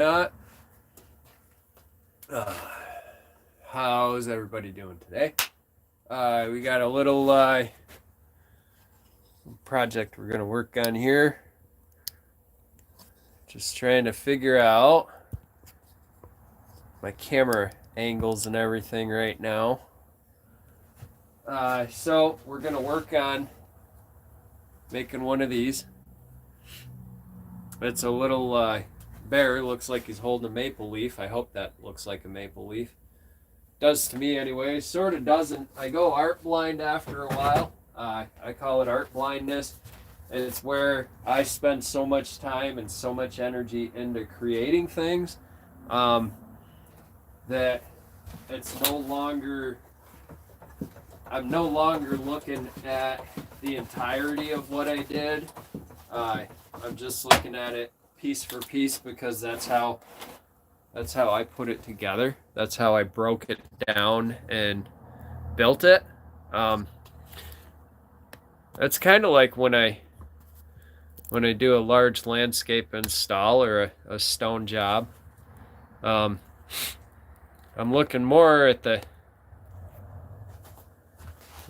not. How's everybody doing today? We got a little project we're going to work on here. Just trying to figure out my camera angles and everything right now. So we're going to work on making one of these. It's a little bear. Looks like he's holding a maple leaf. I hope that looks like a maple leaf. Does to me anyway. Sort of doesn't. I go art blind after a while. I call it art blindness. And it's where I spend so much time and so much energy into creating things that it's no longer, I'm no longer looking at the entirety of what I did. I'm just looking at it piece for piece because that's how I put it together. That's how I broke it down and built it. That's kind of like when I do a large landscape install or a stone job. I'm looking more at the.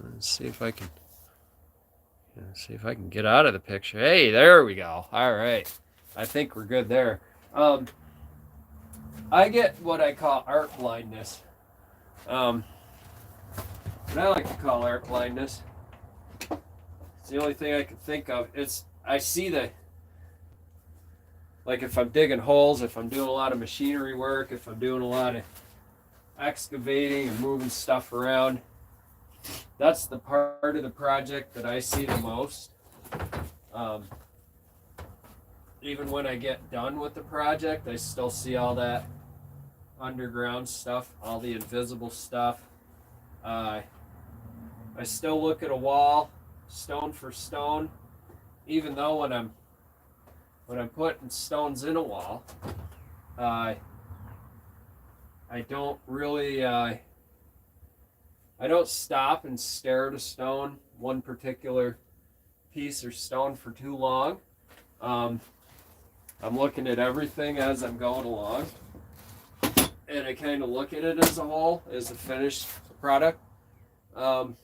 Let's see if I can get out of the picture. Hey, there we go. All right, I think we're good there. I get what I call art blindness. What I like to call art blindness. It's the only thing I can think of. I see like if I'm digging holes, if I'm doing a lot of machinery work, if I'm doing a lot of excavating and moving stuff around, that's the part of the project that I see the most. Even when I get done with the project, I still see all that underground stuff, all the invisible stuff. I still look at a wall, stone for stone, even though when I'm putting stones in a wall, I don't really, I don't stop and stare at a stone, one particular piece or stone for too long. I'm looking at everything as I'm going along, and I kind of look at it as a whole, as a finished product. No,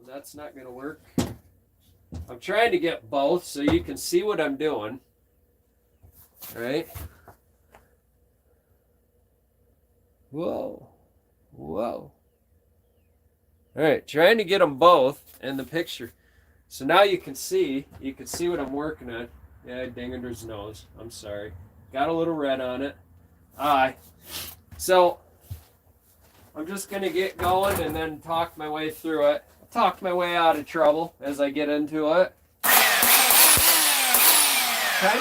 that's not going to work. I'm trying to get both so you can see what I'm doing. All right. Whoa. All right, trying to get them both in the picture. So now you can see what I'm working on. Yeah, I dinged his nose. I'm sorry. Got a little red on it. So I'm just going to get going and then talk my way through it. Talk my way out of trouble as I get into it. Kind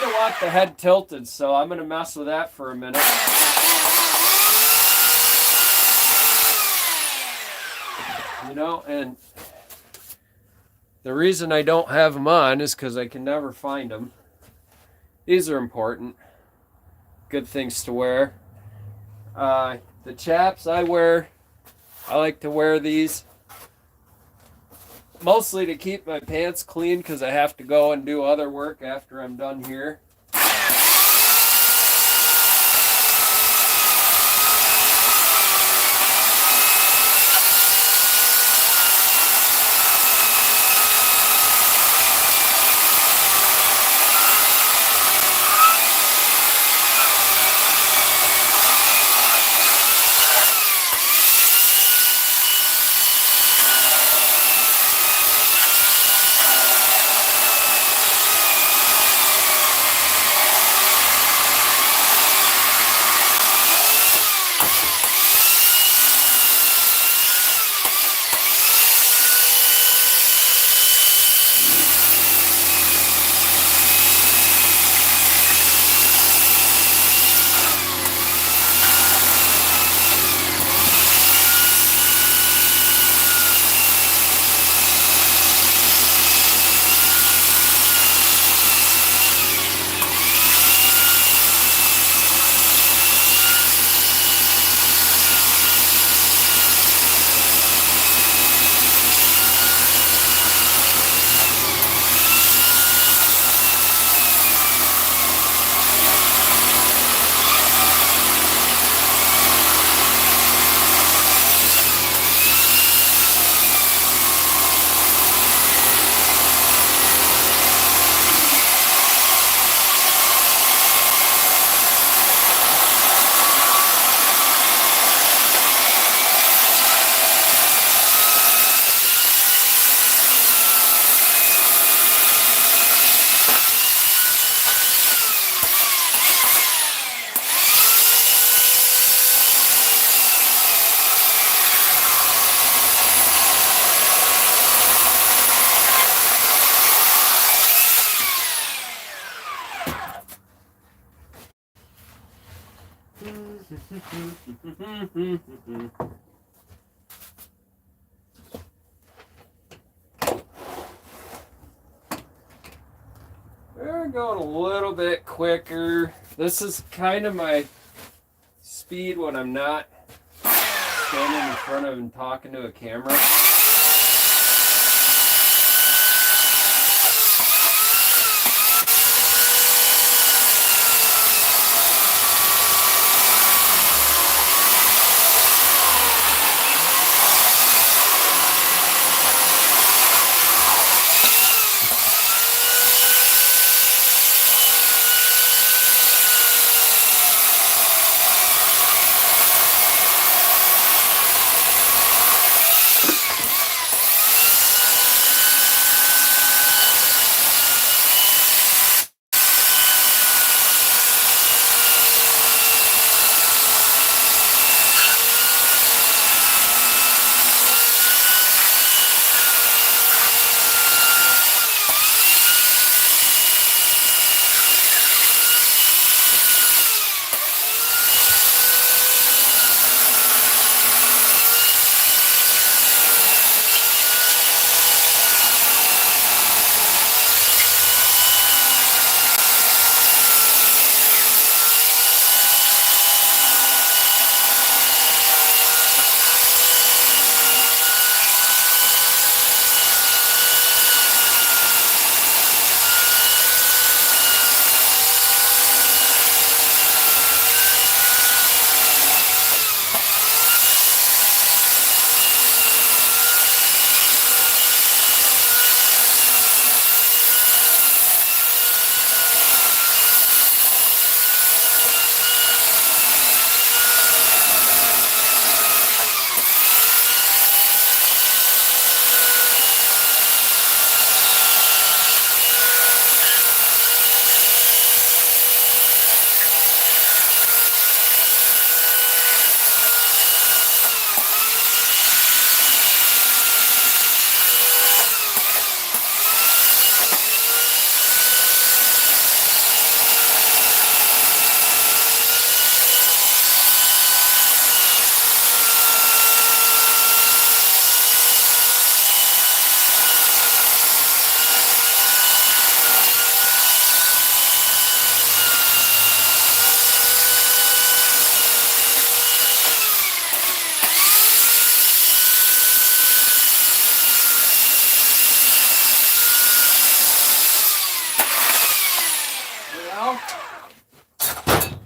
of want the head tilted, so I'm going to mess with that for a minute. You know, and the reason I don't have them on is because I can never find them. These are important. Good things to wear. The chaps I like to wear these mostly to keep my pants clean because I have to go and do other work after I'm done here. We're going a little bit quicker. This is kind of my speed when I'm not standing in front of and talking to a camera.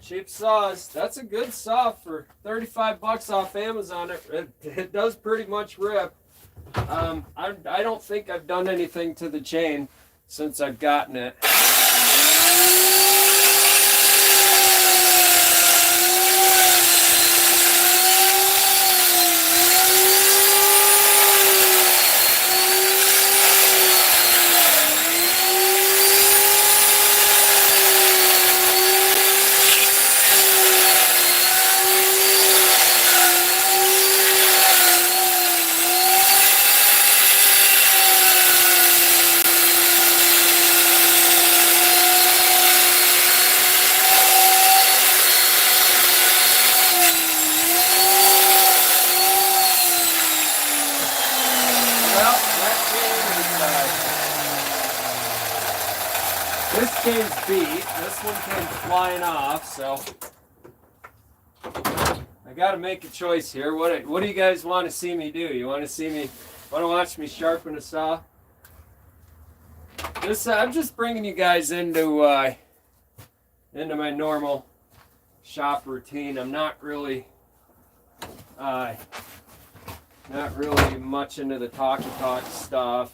Cheap saws. That's a good saw for 35 bucks off Amazon. It does pretty much rip. I don't think I've done anything to the chain since I've gotten it. This chain's beat. This one came flying off, so I got to make a choice here. What do you guys want to see me do? You want to watch me sharpen a saw? I'm just bringing you guys into my normal shop routine. I'm not really much into the talk stuff.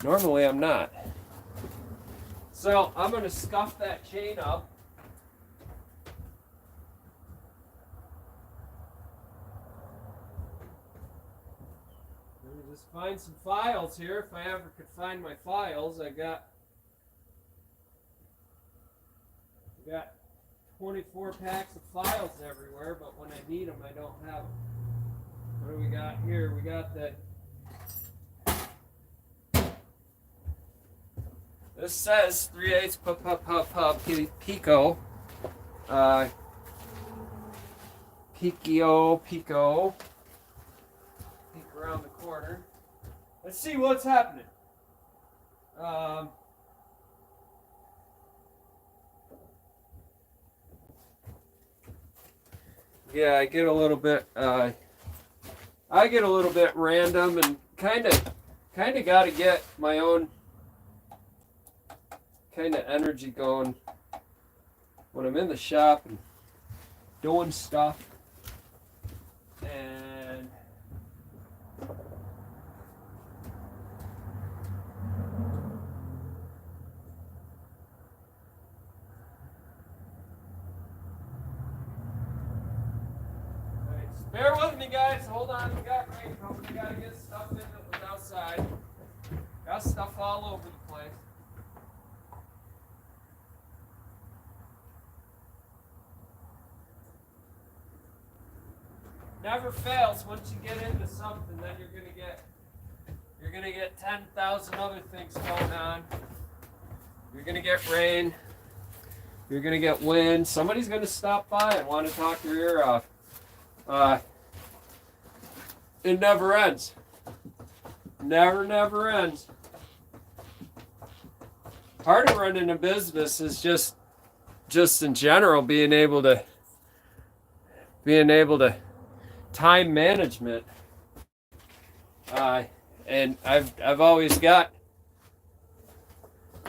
Normally I'm not. So I'm going to scuff that chain up. Let me just find some files here. If I ever could find my files, I got 24 packs of files everywhere, but when I need them, I don't have them. What do we got here? We got the... This says 3/8 Pico. Pico. Peek around the corner. Let's see what's happening. Yeah, I get a little bit random and kind of got to get my own kind of energy going when I'm in the shop and doing stuff. And bear with me, guys. Hold on. We got rain coming. We got to get stuff in that was outside. Got stuff all over the place. Never fails. Once you get into something, then you're gonna get 10,000 other things going on. You're gonna get rain. You're gonna get wind. Somebody's gonna stop by and want to talk your ear off. It never ends. Never ends. Part of running a business is just in general being able to time management. And I've always got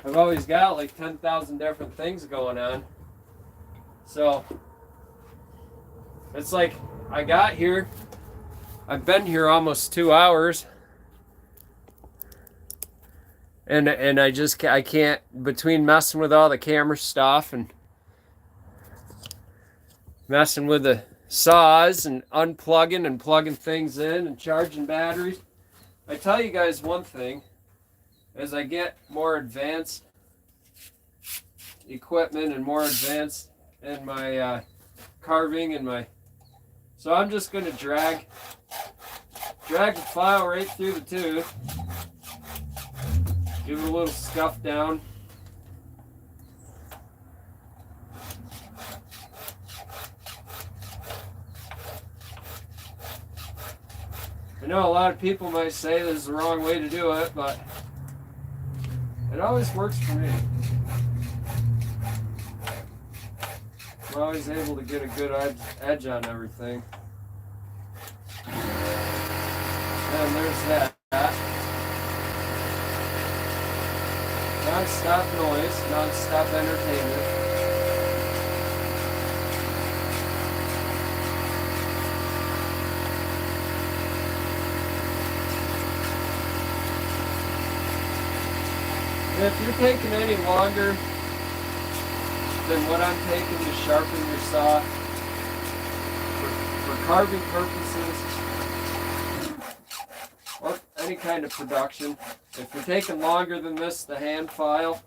like 10,000 different things going on. So it's like I got here. I've been here almost 2 hours. And I can't, between messing with all the camera stuff and messing with the saws and unplugging and plugging things in and charging batteries. I tell you guys one thing, as I get more advanced equipment and more advanced in my carving and my, so I'm just going to drag the file right through the tooth, give it a little scuff down. I know a lot of people might say this is the wrong way to do it, but it always works for me. I'm always able to get a good edge on everything. And there's that. Non-stop noise, non-stop entertainment. If you're taking any longer than what I'm taking to sharpen your saw for carving purposes or any kind of production, if you're taking longer than this, the hand file,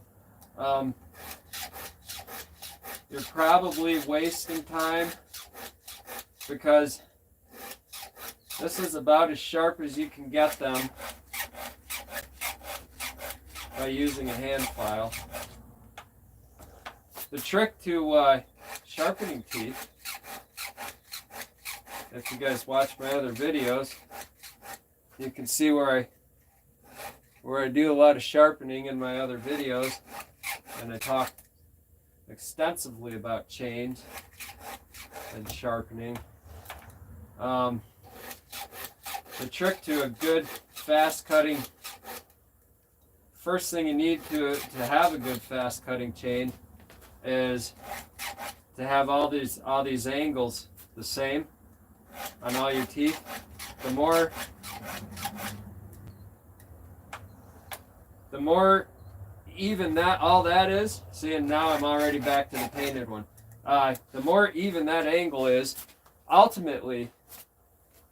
you're probably wasting time, because this is about as sharp as you can get them by using a hand file. The trick to sharpening teeth, if you guys watch my other videos, you can see where I do a lot of sharpening in my other videos, and I talk extensively about chains and sharpening. The trick to a good fast cutting, first thing you need to have a good fast cutting chain is to have all these angles the same on all your teeth. The more even all that is, see, and now I'm already back to the painted one. The more even that angle is, ultimately,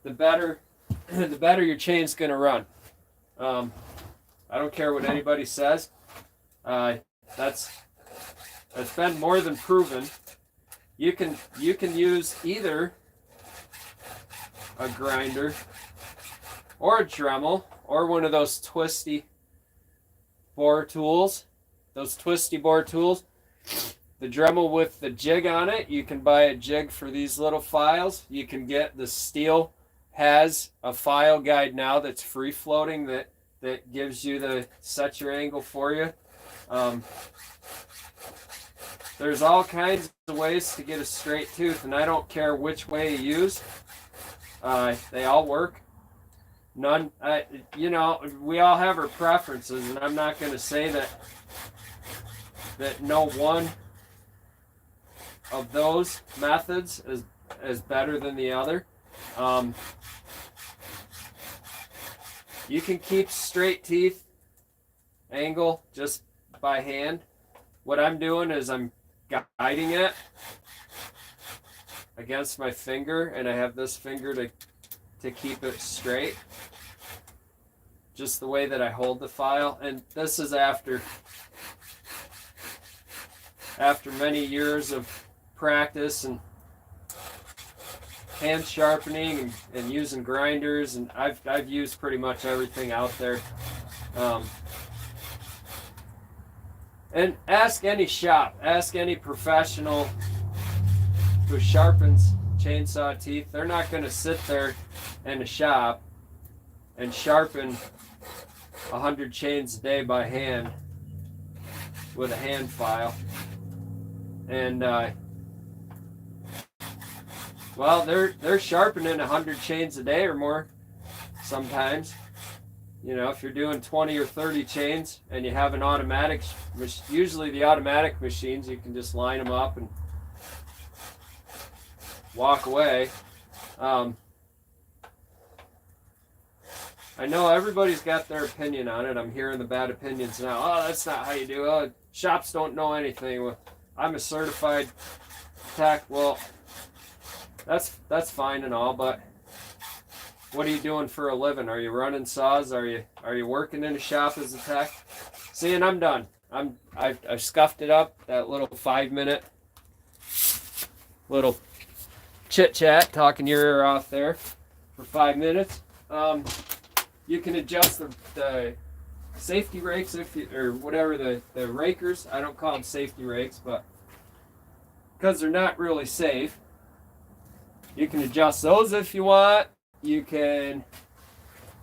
the better your chain's gonna run. I don't care what anybody says. That's been more than proven. You can use either a grinder or a Dremel or one of those twisty bore tools. Those twisty bore tools. the Dremel with the jig on it. You can buy a jig for these little files. You can get the Stihl has a file guide now that's free floating that gives you the set your angle for you. There's all kinds of ways to get a straight tooth, and I don't care which way you use. They all work. None, you know, we all have our preferences, and I'm not going to say that no one of those methods is better than the other. You can keep straight teeth angle just by hand. What I'm doing is I'm guiding it against my finger, and I have this finger to keep it straight. Just the way that I hold the file. And this is after many years of practice and hand sharpening and using grinders, and I've used pretty much everything out there. And ask any shop, ask any professional who sharpens chainsaw teeth. They're not going to sit there in a shop and sharpen 100 chains a day by hand with a hand file. And well, they're sharpening 100 chains a day or more sometimes. You know, if you're doing 20 or 30 chains and you have an automatic, usually the automatic machines, you can just line them up and walk away. I know everybody's got their opinion on it. I'm hearing the bad opinions now. Oh, that's not how you do it. Oh, shops don't know anything. Well, I'm a certified tech. Well, that's fine and all, but what are you doing for a living? Are you running saws? Are you working in a shop as a tech? See, and I'm done. I've scuffed it up. That little 5-minute little chit chat, talking your ear off there for 5 minutes. You can adjust the safety rakes or whatever the rakers. I don't call them safety rakes, but because they're not really safe, you can adjust those if you want. You can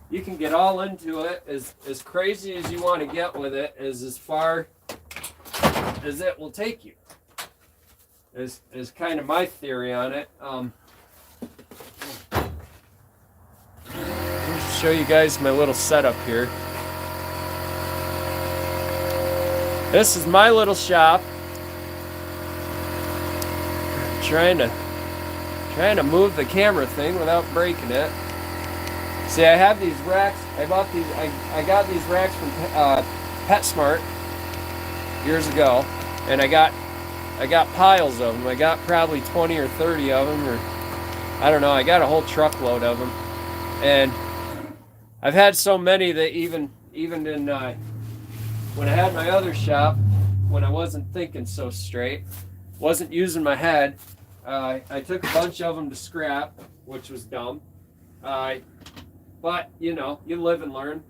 get all into it as crazy as you want to get with it, as far as it will take you. Is kind of my theory on it. Let me show you guys my little setup here. This is my little shop. Trying to move the camera thing without breaking it. See, I have these racks. I got these racks from PetSmart years ago, and I got piles of them. I got probably 20 or 30 of them, or I don't know. I got a whole truckload of them, and I've had so many that even in when I had my other shop, when I wasn't thinking so straight, wasn't using my head, I took a bunch of them to scrap, which was dumb. But you know, you live and learn.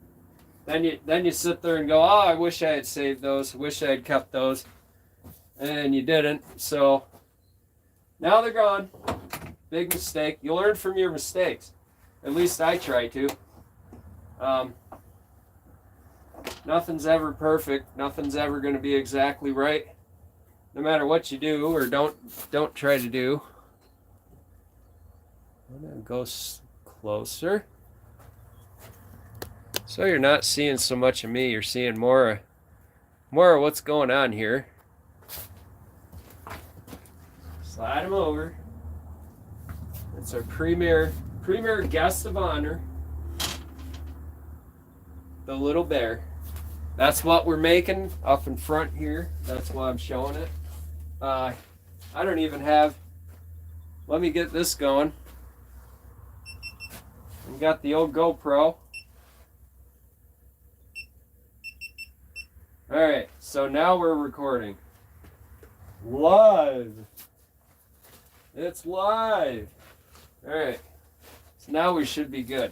Then you sit there and go, oh, I wish I had saved those. I wish I had kept those. And you didn't. So now they're gone. Big mistake. You learn from your mistakes. At least I try to. Nothing's ever perfect. Nothing's ever going to be exactly right. No matter what you do or don't try to do. I'm going to go closer. So you're not seeing so much of me. You're seeing more of what's going on here. Slide them over. It's our premier guest of honor, the little bear. That's what we're making up in front here. That's why I'm showing it. I don't even have. Let me get this going. We got the old GoPro. All right, so now we're recording. Live. It's live. All right, so now we should be good.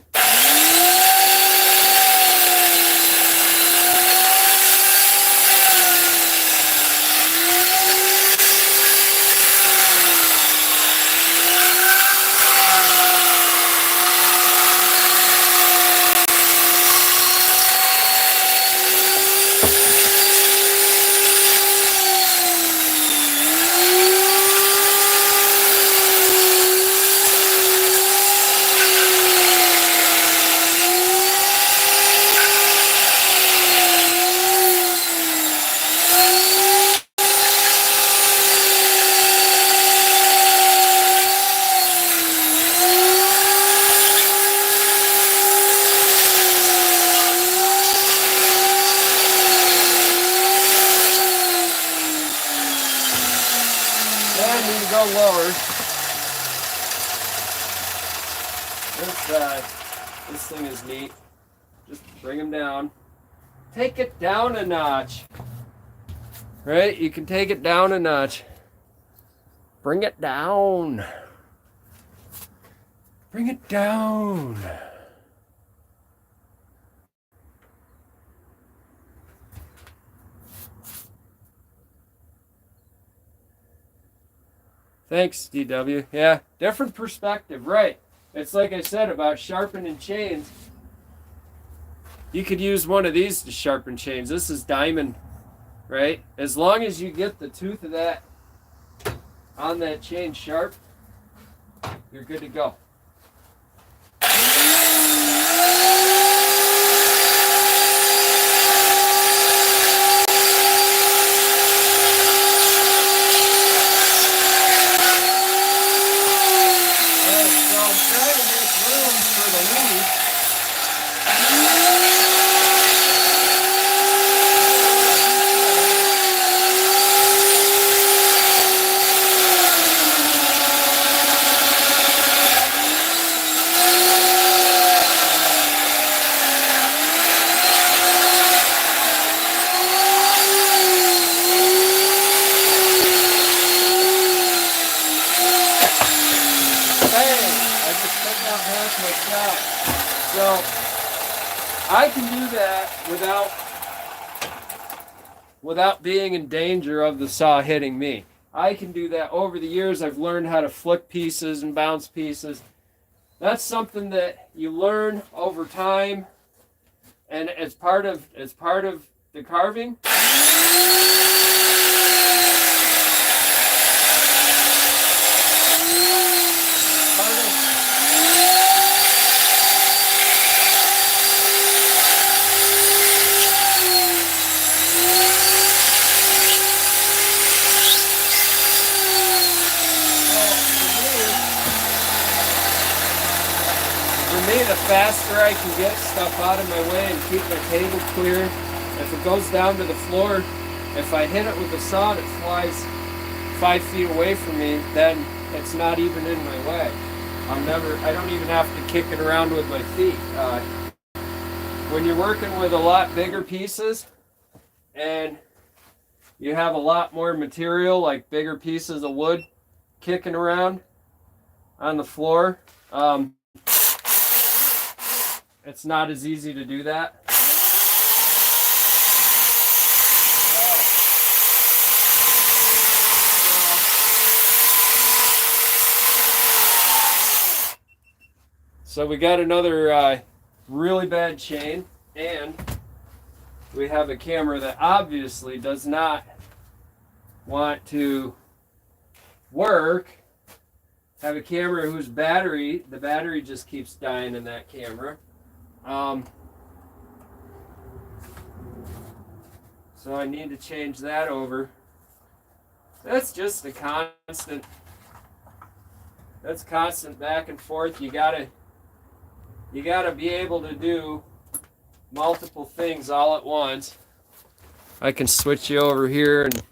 might need to go lower. This thing is neat. Just bring them down. Take it down a notch. Right? You can take it down a notch. Bring it down. Bring it down. Thanks, DW. Yeah, different perspective, right. It's like I said about sharpening chains. You could use one of these to sharpen chains. This is diamond, right? As long as you get the tooth of that on that chain sharp, you're good to go. So I can do that without being in danger of the saw hitting me. I can do that. Over the years, I've learned how to flick pieces and bounce pieces. That's something that you learn over time, and it's part of the carving. The faster I can get stuff out of my way and keep my table clear. If it goes down to the floor, if I hit it with a saw and it flies 5 feet away from me, then it's not even in my way. I don't even have to kick it around with my feet. When you're working with a lot bigger pieces and you have a lot more material, like bigger pieces of wood kicking around on the floor, it's not as easy to do that. So we got another really bad chain, and we have a camera that obviously does not want to work. Have a camera whose the battery just keeps dying in that camera. So I need to change that over. That's just a constant. That's constant back and forth. You gotta be able to do multiple things all at once. I can switch you over here and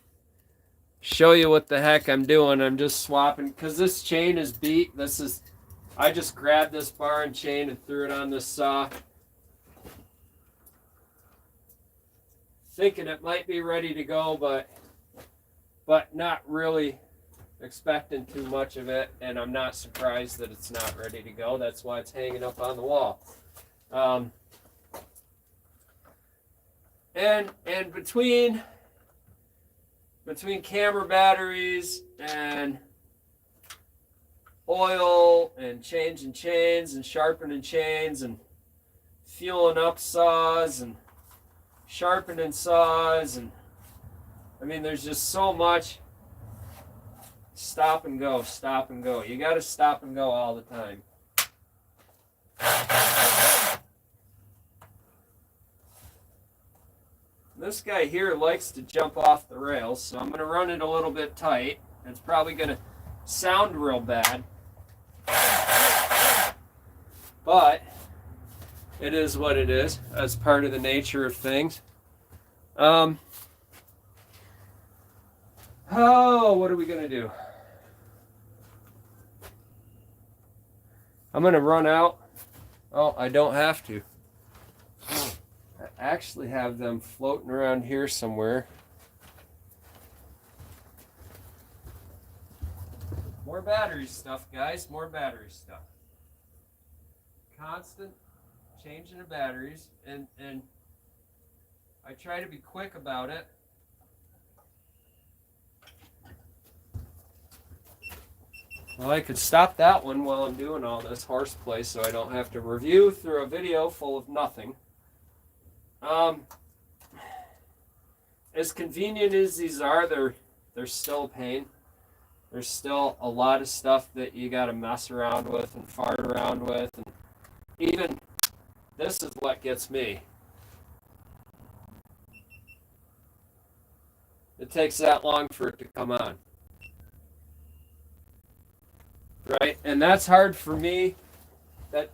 show you what the heck I'm doing. I'm just swapping because this chain is beat. I just grabbed this bar and chain and threw it on this saw, thinking it might be ready to go, but not really expecting too much of it, and I'm not surprised that it's not ready to go. That's why it's hanging up on the wall. And between camera batteries and oil and changing chains and sharpening chains and fueling up saws and sharpening saws, and I mean there's just so much stop and go. You got to stop and go all the time. This guy here likes to jump off the rails, so I'm going to run it a little bit tight. It's probably going to sound real bad, but it is what it is. That's part of the nature of things. Oh, what are we going to do? I'm going to run out. Oh, I don't have to. I actually have them floating around here somewhere. More battery stuff, guys. More battery stuff. Constant changing of batteries, and I try to be quick about it. Well, I could stop that one while I'm doing all this horseplay so I don't have to review through a video full of nothing. As convenient as these are, they're still a pain. There's still a lot of stuff that you got to mess around with and fart around with. And even this is what gets me. It takes that long for it to come on. Right? And that's hard for me. That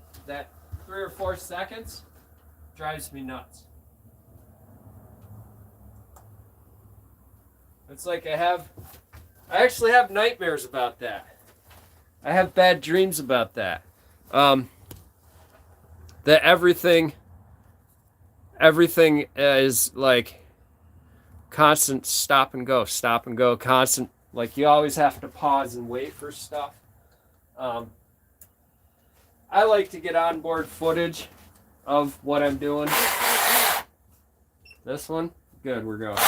3 or 4 seconds drives me nuts. It's like I actually have nightmares about that. I have bad dreams about that. That everything is like constant stop and go, constant, like you always have to pause and wait for stuff. I like to get onboard footage of what I'm doing. This one, good, we're going.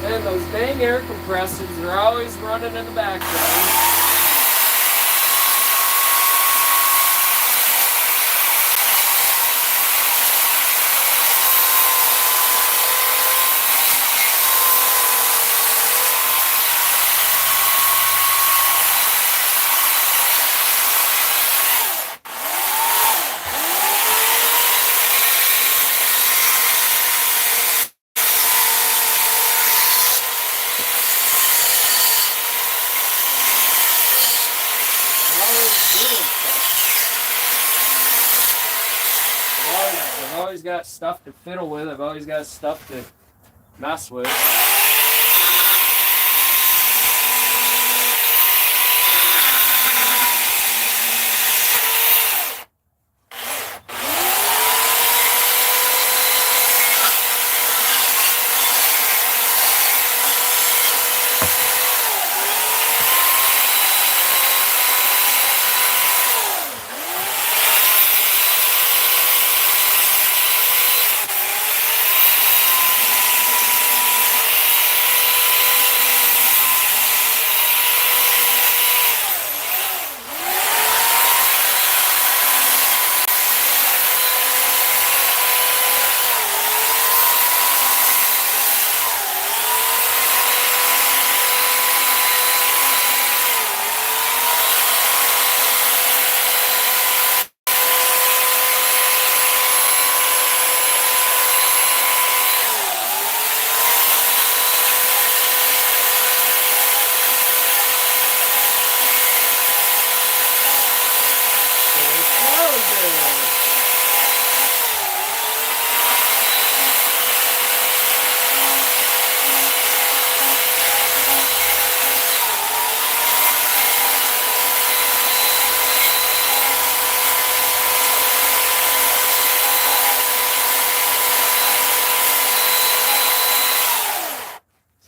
And those dang air compressors are always running in the background. I've always got stuff to fiddle with. I've always got stuff to mess with.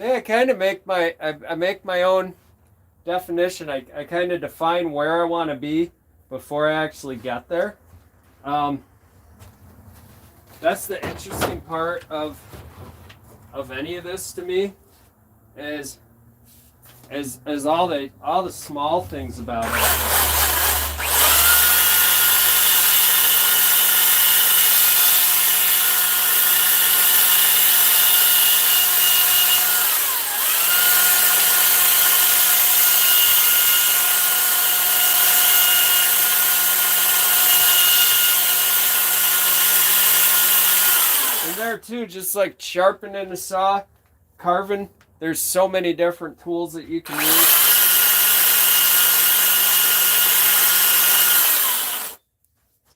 See, I kind of make I make my own definition. I kind of define where I want to be before I actually get there. that's the interesting part of any of this to me, is all the small things about it. And there too, just like sharpening the saw, carving, there's so many different tools that you can use.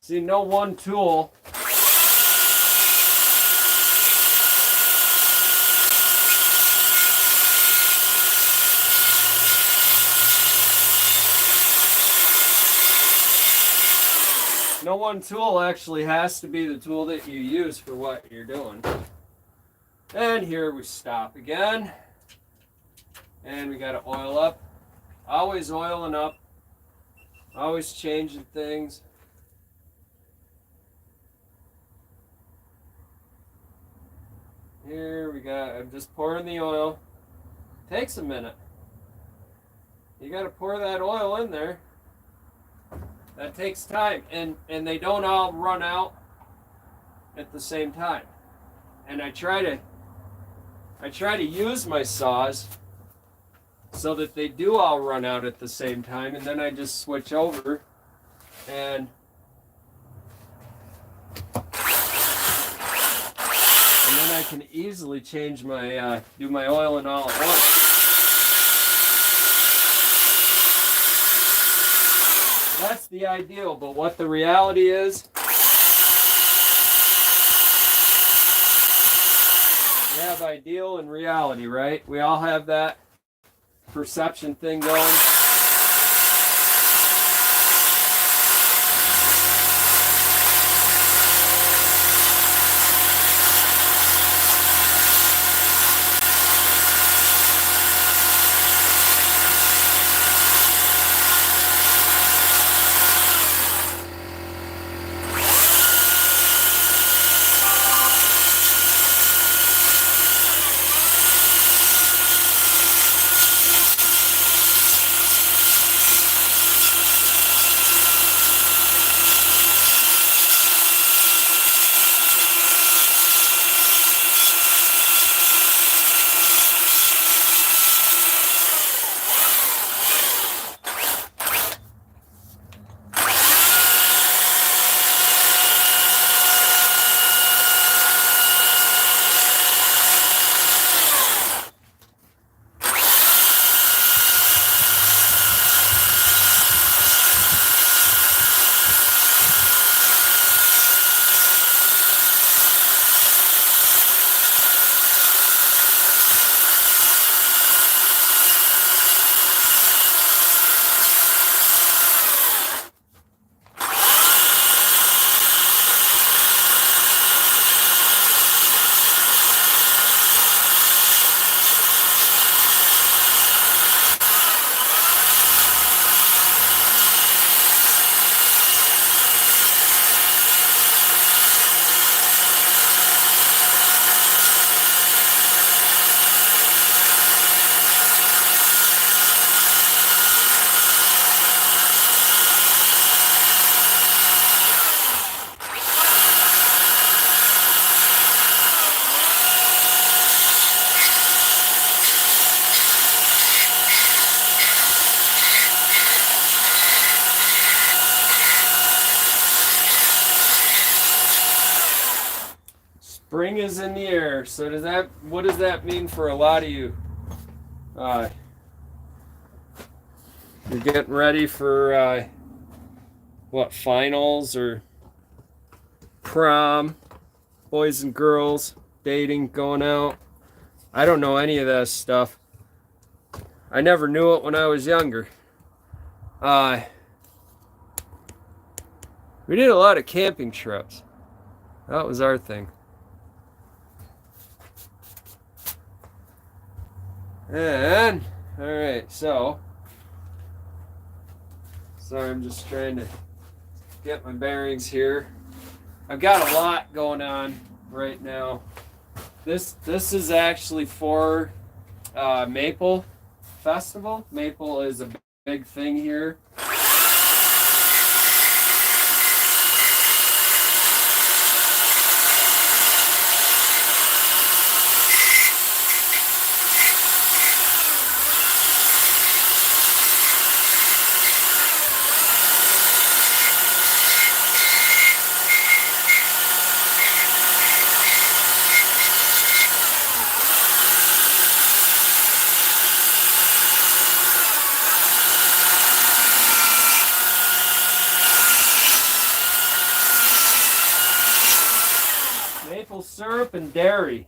See, no one tool actually has to be the tool that you use for what you're doing. And here we stop again. And we got to oil up. Always oiling up. Always changing things. Here we go. I'm just pouring the oil. Takes a minute. You got to pour that oil in there. That takes time, and they don't all run out at the same time. And I try to use my saws so that they do all run out at the same time, and then I just switch over and then I can easily change my do my oiling all at once. That's the ideal, but what the reality is, we have ideal and reality, right? We all have that perception thing going. Spring is in the air. So what does that mean for a lot of you? You're getting ready for finals or prom, boys and girls, dating, going out. I don't know any of that stuff. I never knew it when I was younger. We did a lot of camping trips. That was our thing. And, alright, so, sorry, I'm just trying to get my bearings here. I've got a lot going on right now. This is actually for Maple Festival. Maple is a big thing here. Maple syrup and dairy.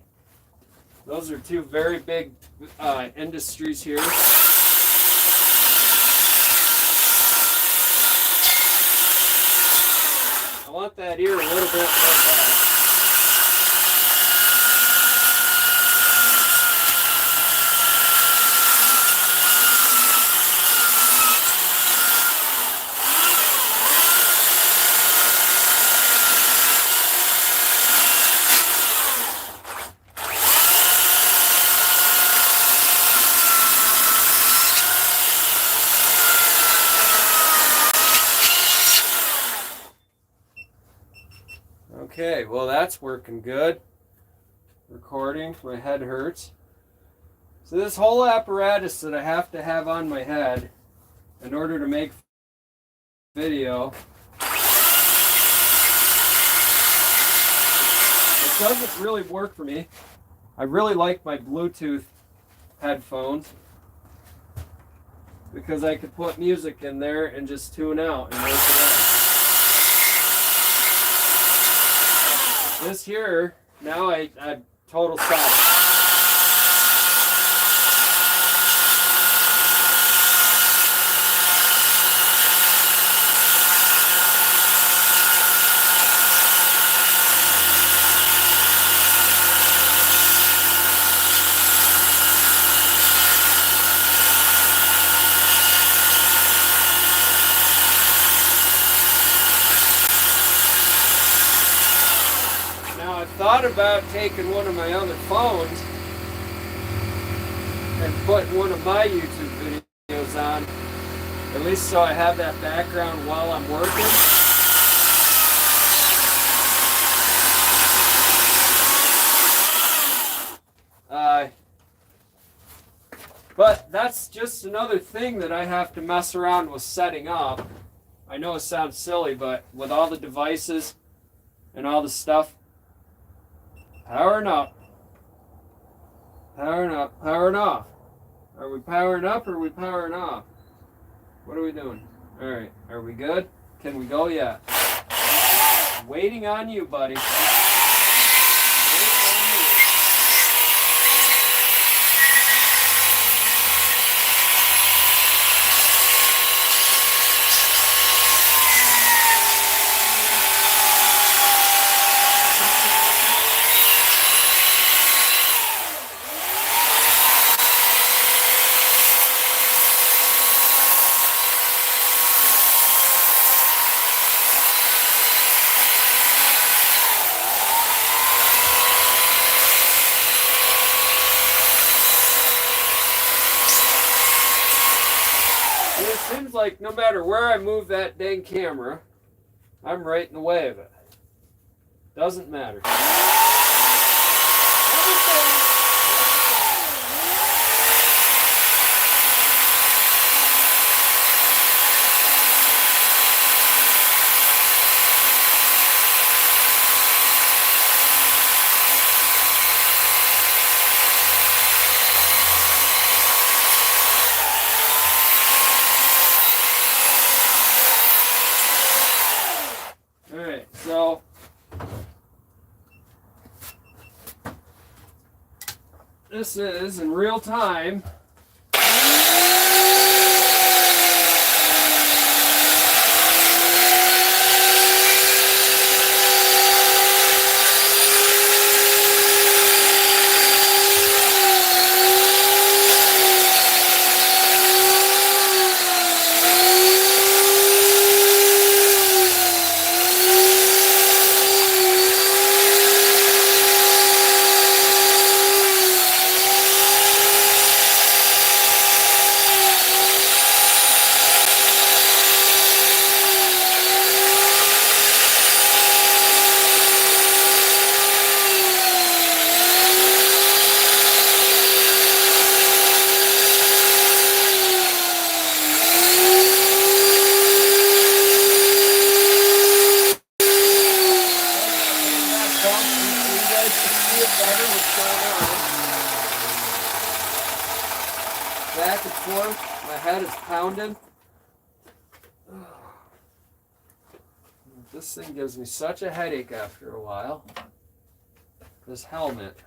Those are two very big industries here. I want that ear a little bit more back. Okay, well that's working good. Recording, my head hurts. So this whole apparatus that I have to have on my head in order to make video, it doesn't really work for me. I really like my Bluetooth headphones because I could put music in there and just tune out and work it out. This here, now I total silence. Thought about taking one of my other phones and putting one of my YouTube videos on, at least so I have that background while I'm working. But that's just another thing that I have to mess around with setting up. I know it sounds silly, but with all the devices and all the stuff, powering up, powering up, powering off. Are we powering up or are we powering off? What are we doing? All right, are we good? Can we go yet? Waiting on you, buddy. Waiting on you. It seems like no matter where I move that dang camera, I'm right in the way of it. Doesn't matter. Alright, so this is in real time. forth. My head is pounding. This thing gives me such a headache after a while. This helmet.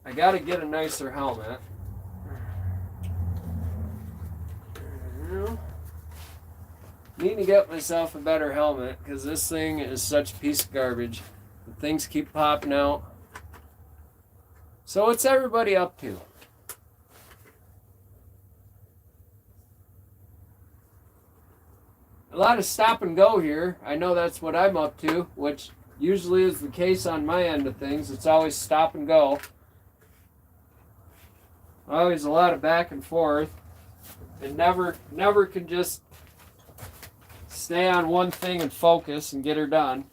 I gotta get a nicer helmet. Need to get myself a better helmet because this thing is such a piece of garbage. The things keep popping out. So what's everybody up to? A lot of stop and go here. I know that's what I'm up to, which usually is the case on my end of things. It's always stop and go. Always a lot of back and forth. And never can just stay on one thing and focus and get her done.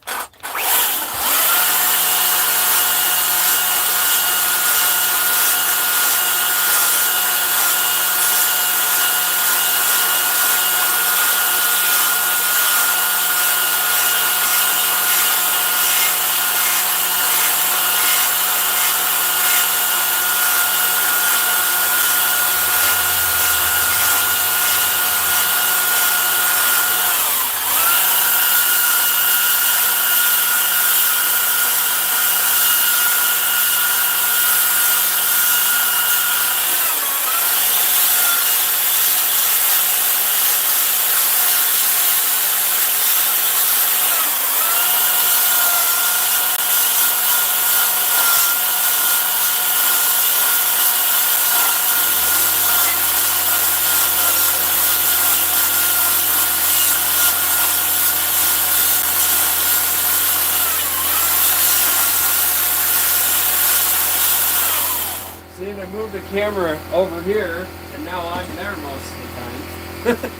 See, I moved the camera over here, and now I'm there most of the time.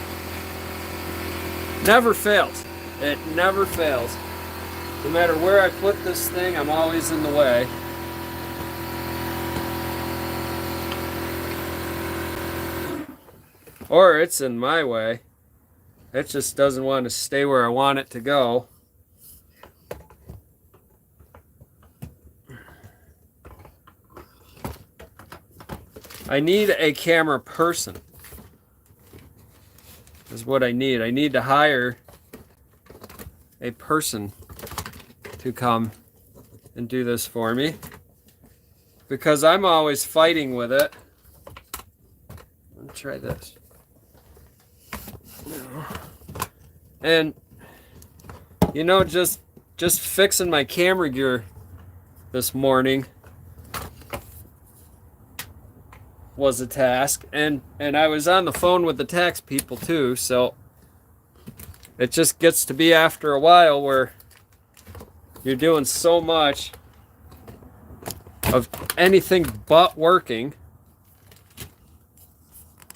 Never fails. It never fails. No matter where I put this thing, I'm always in the way. Or it's in my way. It just doesn't want to stay where I want it to go. I need a camera person, is what I need. I need to hire a person to come and do this for me because I'm always fighting with it. Let me try this. And you know, just fixing my camera gear this morning was a task, and I was on the phone with the tax people too, so it just gets to be after a while where you're doing so much of anything but working,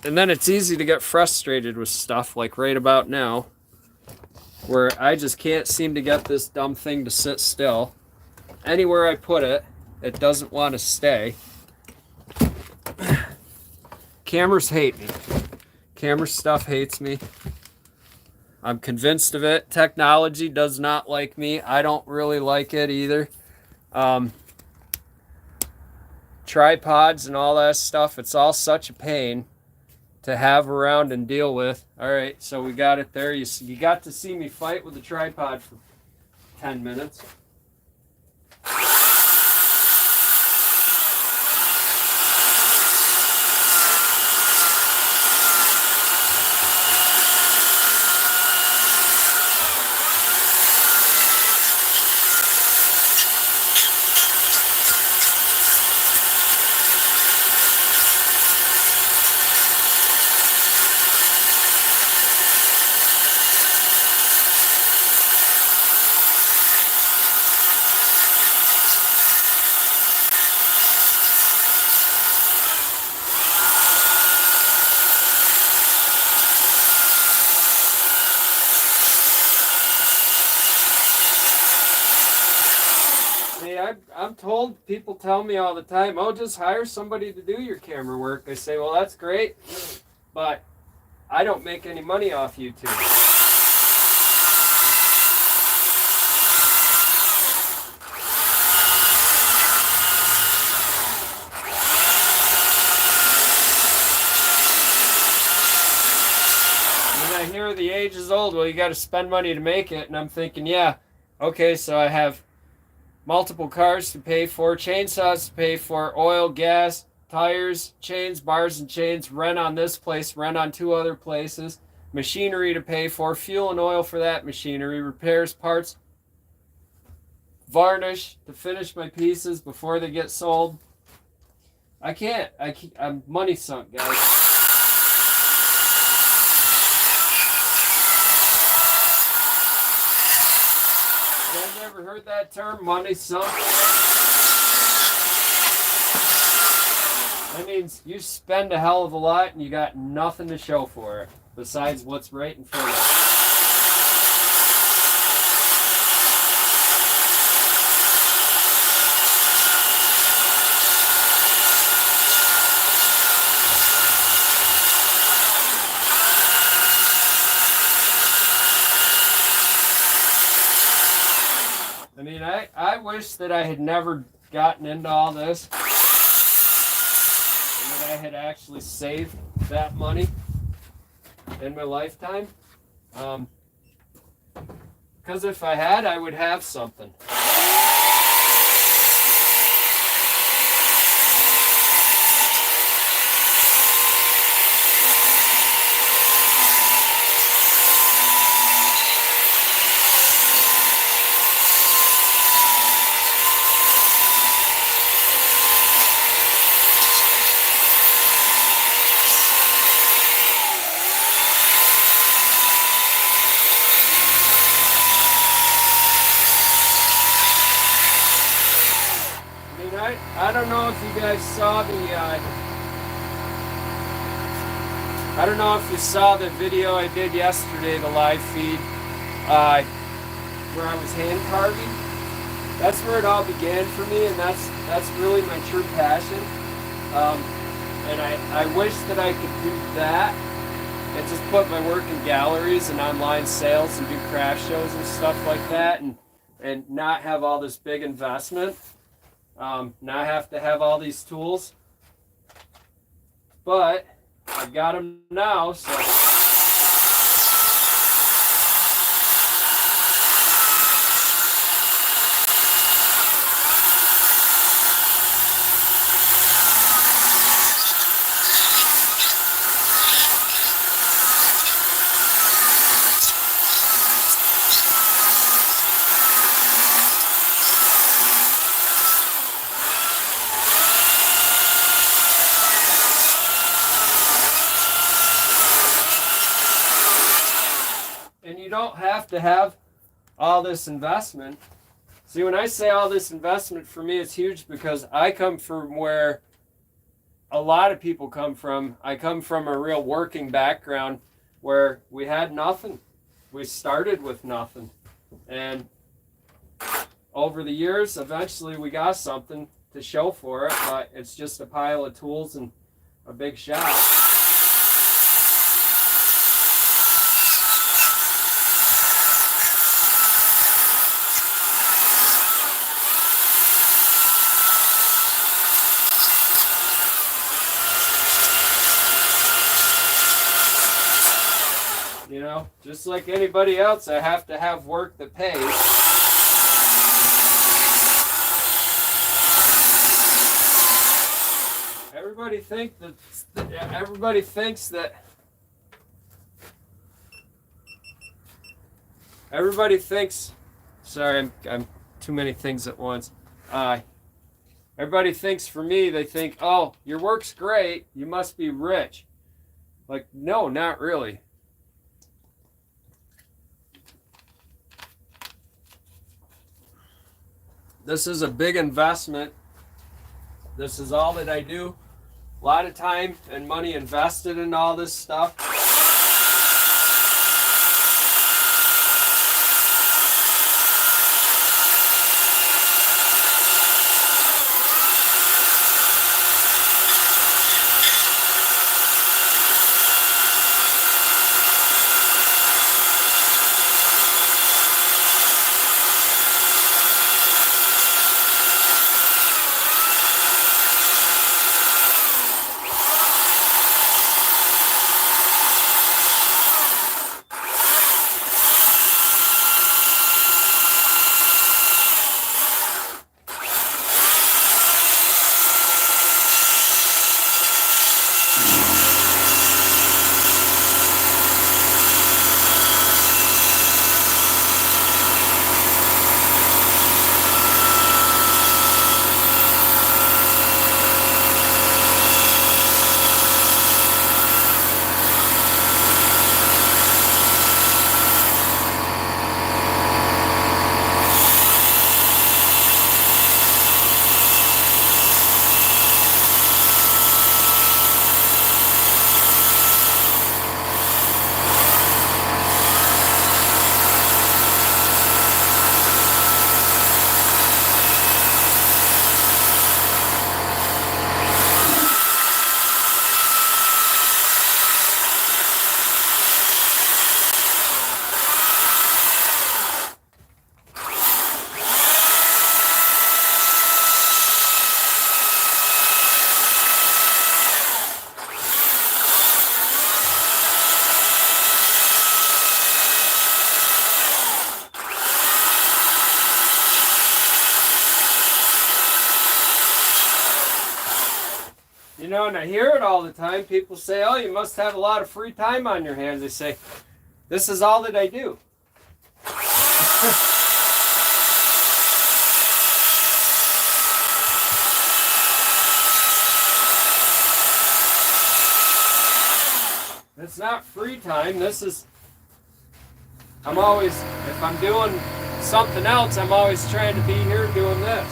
and then it's easy to get frustrated with stuff like right about now, where I just can't seem to get this dumb thing to sit still. Anywhere I put it, it doesn't want to stay. Cameras hate me. Camera stuff hates me. I'm convinced of it. Technology does not like me. I don't really like it either. Tripods and all that stuff, it's all such a pain to have around and deal with. All right, so we got it there. You got to see me fight with the tripod for 10 minutes. I'm told, people tell me all the time, oh, just hire somebody to do your camera work. I say, well, that's great, but I don't make any money off YouTube. I hear the age is old, well, you got to spend money to make it. And I'm thinking, yeah, okay, so I have multiple cars to pay for, chainsaws to pay for, oil, gas, tires, chains, bars and chains, rent on this place, rent on 2 other places, machinery to pay for, fuel and oil for that machinery, repairs, parts, varnish to finish my pieces before they get sold. I'm money sunk, guys. You guys ever heard that term, money sunk? That means you spend a hell of a lot and you got nothing to show for it besides what's right in front of you. I mean, I wish that I had never gotten into all this and that I had actually saved that money in my lifetime. Because if I had, I would have something. I don't know if you guys saw I don't know if you saw the video I did yesterday, the live feed, where I was hand carving. That's where it all began for me, and that's really my true passion. And I wish that I could do that and just put my work in galleries and online sales and do craft shows and stuff like that, and not have all this big investment. Not have to have all these tools, but I got them now, so. And you don't have to have all this investment. See, when I say all this investment, for me it's huge because I come from where a lot of people come from. I come from a real working background where we had nothing. We started with nothing. And over the years, eventually we got something to show for it, but it's just a pile of tools and a big shop. You know, just like anybody else, I have to have work that pays. Everybody thinks, sorry, I'm too many things at once. Everybody thinks for me, they think, oh, your work's great, you must be rich. Like, no, not really. This is a big investment. This is all that I do. A lot of time and money invested in all this stuff. know, and I hear it all the time. People say, oh, you must have a lot of free time on your hands. I say, this is all that I do. It's not free time. This is, I'm always, if I'm doing something else, I'm always trying to be here doing this.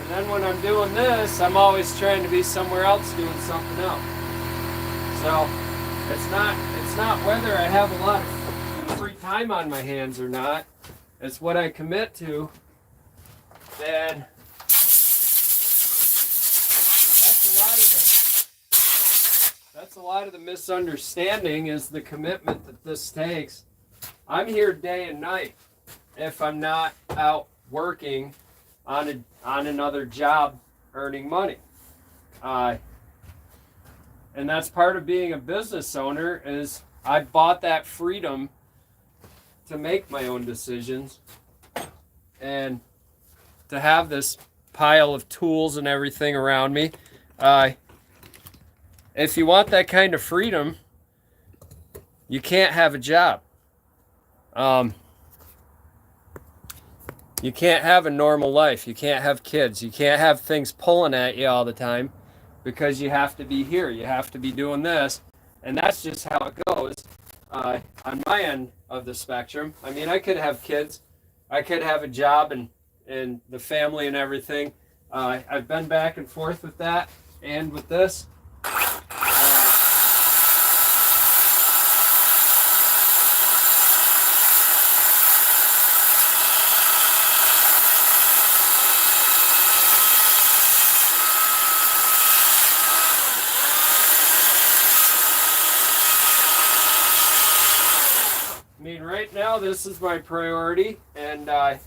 And then when I'm doing this, I'm always trying to be somewhere else doing something else. So it's not whether I have a lot of free time on my hands or not. It's what I commit to. Then that's a lot of the misunderstanding is the commitment that this takes. I'm here day and night if I'm not out working on another job earning money. And that's part of being a business owner is I bought that freedom to make my own decisions and to have this pile of tools and everything around me. If you want that kind of freedom, you can't have a job. You can't have a normal life. You can't have kids. You can't have things pulling at you all the time because you have to be here. You have to be doing this. And that's just how it goes on my end of the spectrum. I mean, I could have kids. I could have a job and the family and everything. I've been back and forth with that and with this. I mean, right now, this is my priority, and I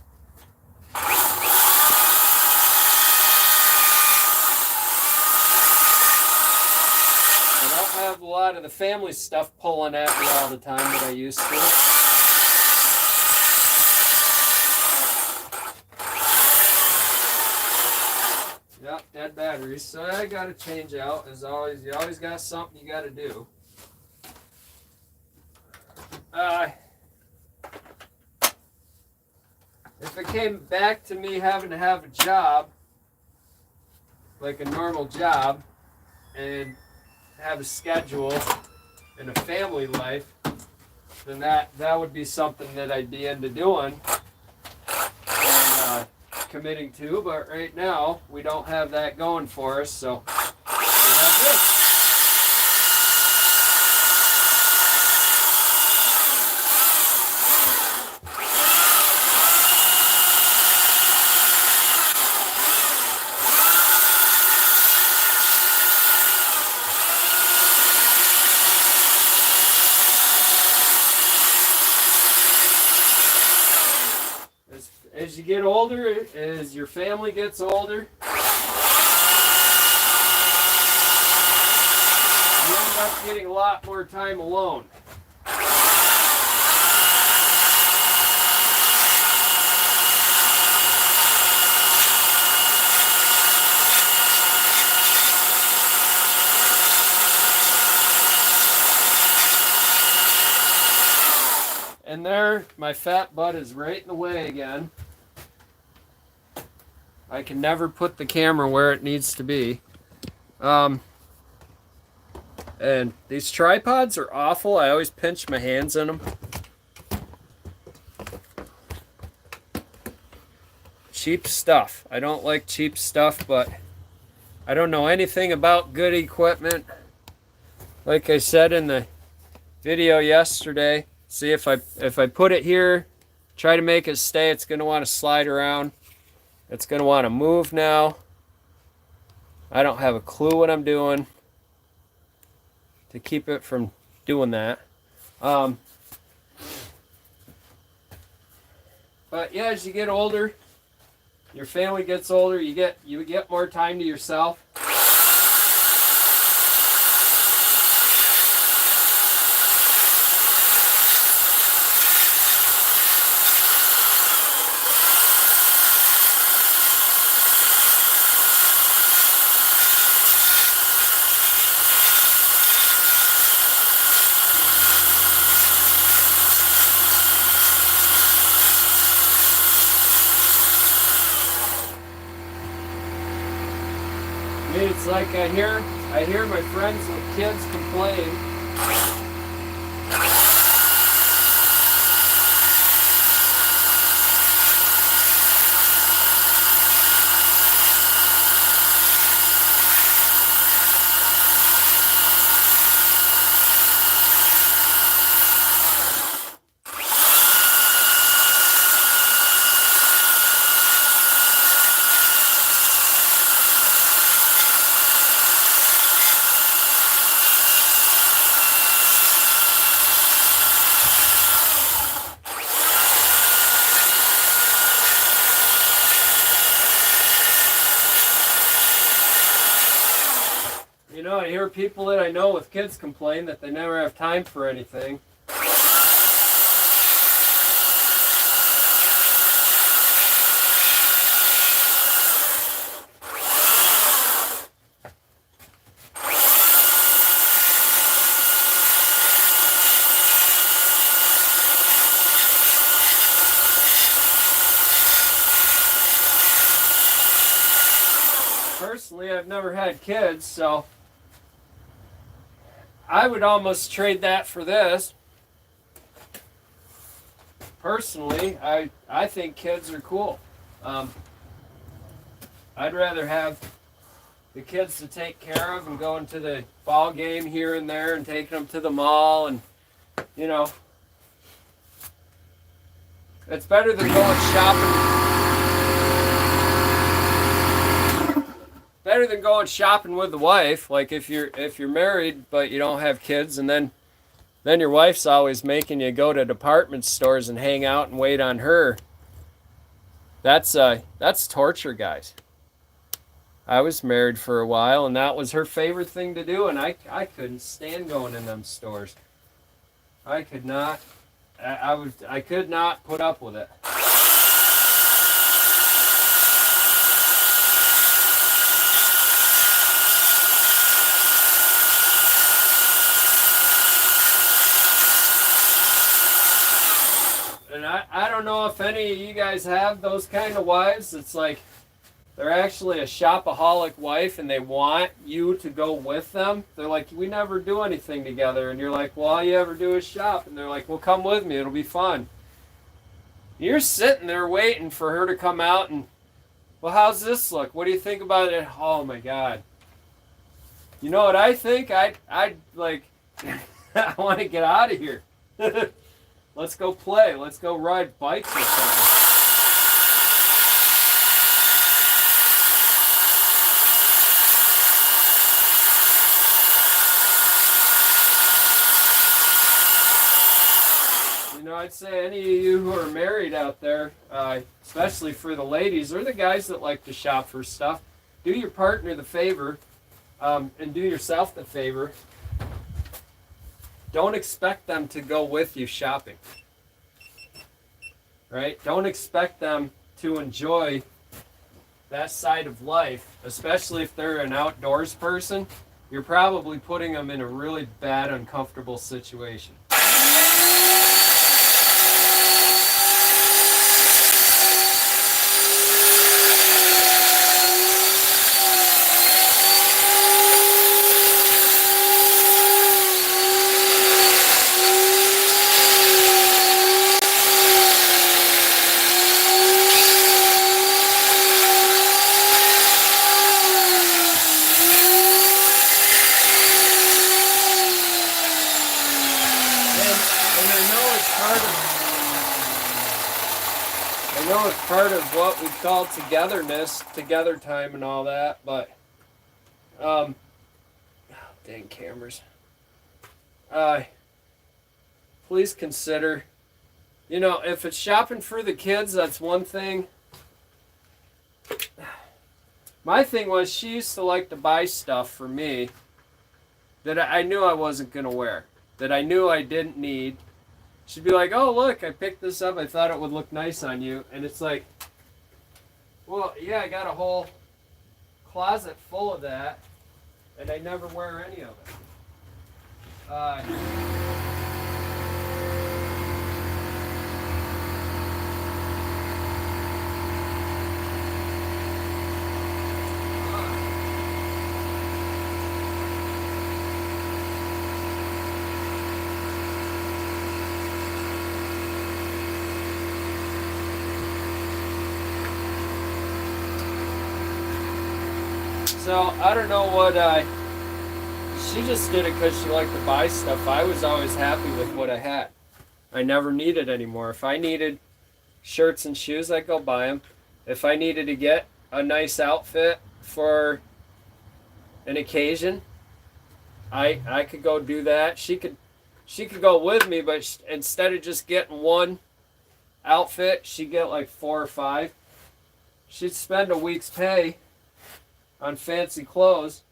don't have a lot of the family stuff pulling at me all the time that I used to. Yep, dead batteries. So I gotta change out. As always, you always got something you gotta do. If it came back to me having to have a job, like a normal job, and have a schedule and a family life, then that would be something that I'd be into doing and committing to. But right now, we don't have that going for us, so we have this. As you get older, as your family gets older, you end up getting a lot more time alone. And there, my fat butt is right in the way again. I can never put the camera where it needs to be. And these tripods are awful. I always pinch my hands in them. Cheap stuff. I don't like cheap stuff, but I don't know anything about good equipment. Like I said in the video yesterday, see if I put it here, try to make it stay, it's going to want to slide around. It's going to want to move now. I don't have a clue what I'm doing to keep it from doing that. But yeah, as you get older, your family gets older, you get more time to yourself. I mean, it's like I hear my friends with kids complain. You know, I hear people that I know with kids complain that they never have time for anything. Personally, I've never had kids, so I would almost trade that for this. Personally, I think kids are cool. I'd rather have the kids to take care of and going to the ball game here and there and taking them to the mall, and you know, it's better than going shopping. Better than going shopping with the wife. Like if you're married but you don't have kids, and then your wife's always making you go to department stores and hang out and wait on her. That's torture, guys. I was married for a while, and that was her favorite thing to do, and I couldn't stand going in them stores. I could not. I could not put up with it. And I don't know if any of you guys have those kind of wives. It's like they're actually a shopaholic wife and they want you to go with them. They're like, we never do anything together. And you're like, well, all you ever do is shop. And they're like, well, come with me. It'll be fun. You're sitting there waiting for her to come out and, well, how's this look? What do you think about it? Oh, my God. You know what I think? I'd like, I want to get out of here. Let's go play. Let's go ride bikes or something. You know, I'd say any of you who are married out there, especially for the ladies or the guys that like to shop for stuff, do your partner the favor and do yourself the favor. Don't expect them to go with you shopping. Right? Don't expect them to enjoy that side of life, especially if they're an outdoors person. You're probably putting them in a really bad, uncomfortable situation. Part of what we call togetherness, together time and all that, but dang cameras. Please consider, you know, if it's shopping for the kids, that's one thing. my thing was she used to like to buy stuff for me that I knew I wasn't going to wear, that I knew I didn't need. She'd be like, oh, look, I picked this up. I thought it would look nice on you. And it's like, well, yeah, I got a whole closet full of that, and I never wear any of it. So I don't know what she just did it because she liked to buy stuff. I was always happy with what I had. I never needed anymore. If I needed shirts and shoes, I'd go buy them. If I needed to get a nice outfit for an occasion, I could go do that. She could go with me, but instead of just getting one outfit, she'd get like 4 or 5. She'd spend a week's pay on fancy clothes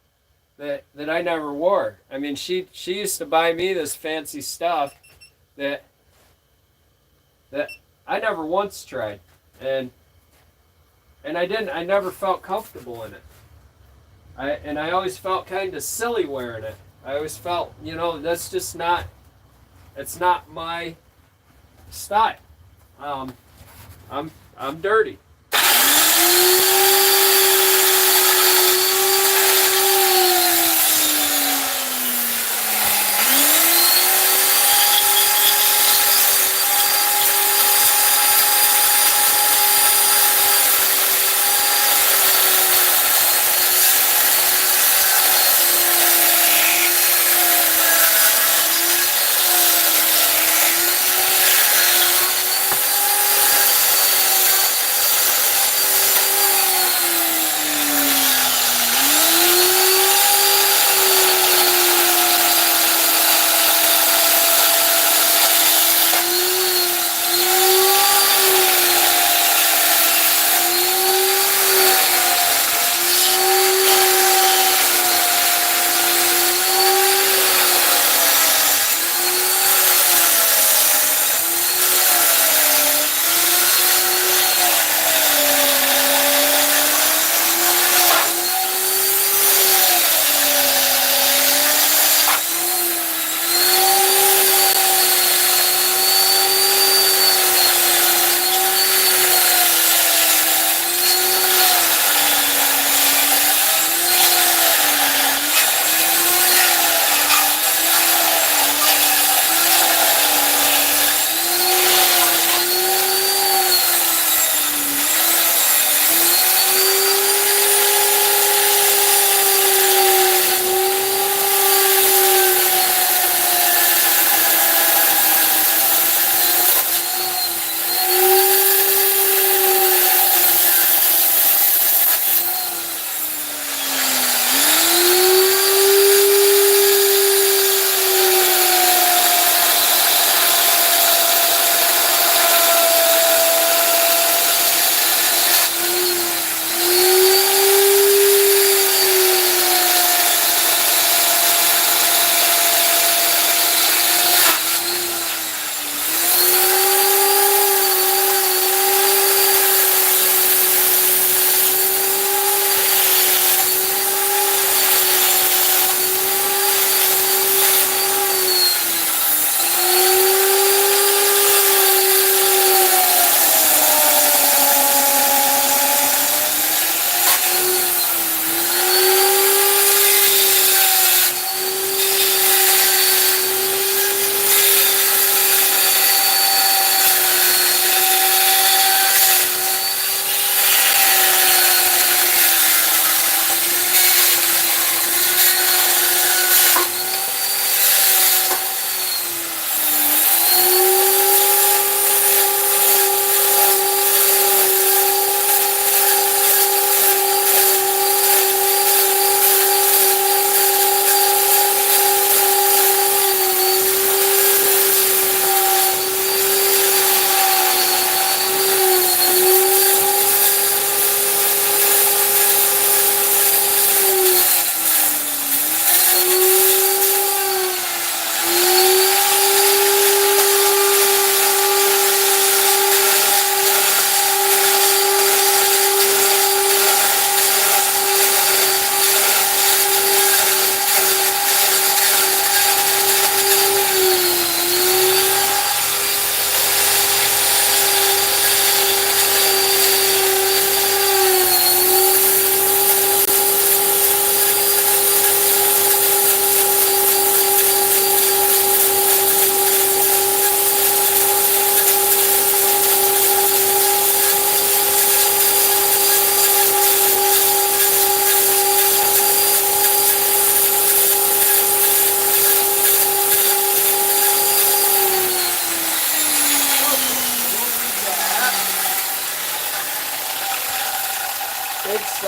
that I never wore. I mean, she used to buy me this fancy stuff that I never once tried, and I never felt comfortable in it. I always felt kind of silly wearing it. I always felt, that's just not, it's not my style. I'm dirty.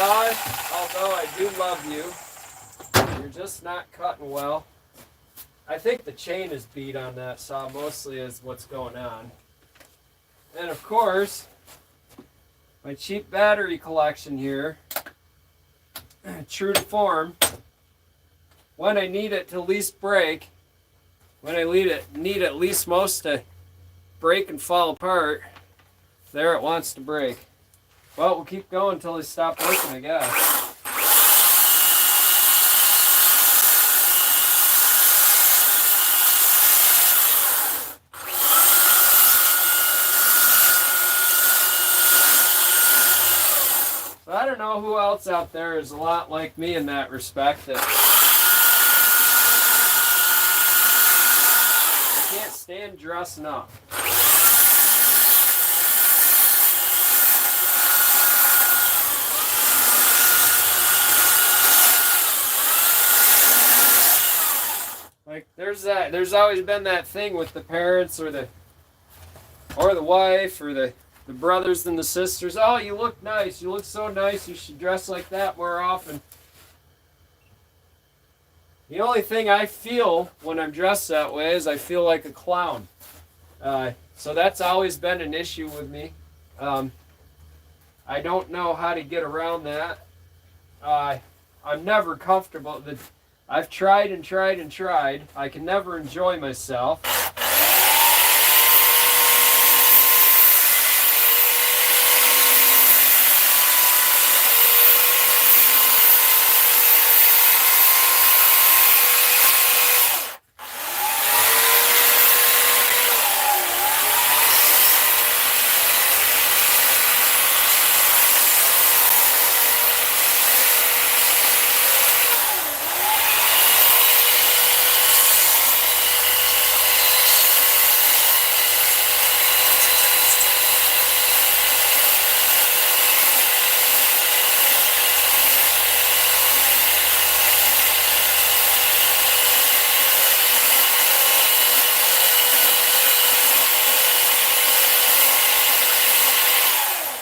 saw, although I do love you, you're just not cutting well. I think the chain is beat on that saw mostly is what's going on. And of course, my cheap battery collection here, true to form, when I need it to least break, when I need at least most to break and fall apart, there it wants to break. Well, we'll keep going until they stop working, I guess. So I don't know who else out there is a lot like me in that respect, that I can't stand dressing up. Like there's always been that thing with the parents or the wife or the brothers and the sisters. Oh, you look nice. You look so nice. You should dress like that more often. The only thing I feel when I'm dressed that way is I feel like a clown. So that's always been an issue with me. I don't know how to get around that. I'm never comfortable. I've tried and tried and tried. I can never enjoy myself.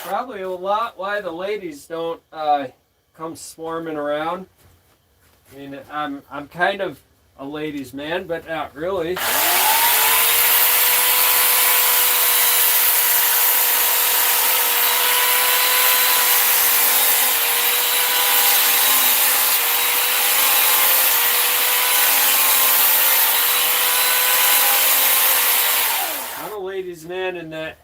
Probably a lot why the ladies don't come swarming around. I mean, I'm kind of a ladies' man, but not really. I'm a ladies' man in that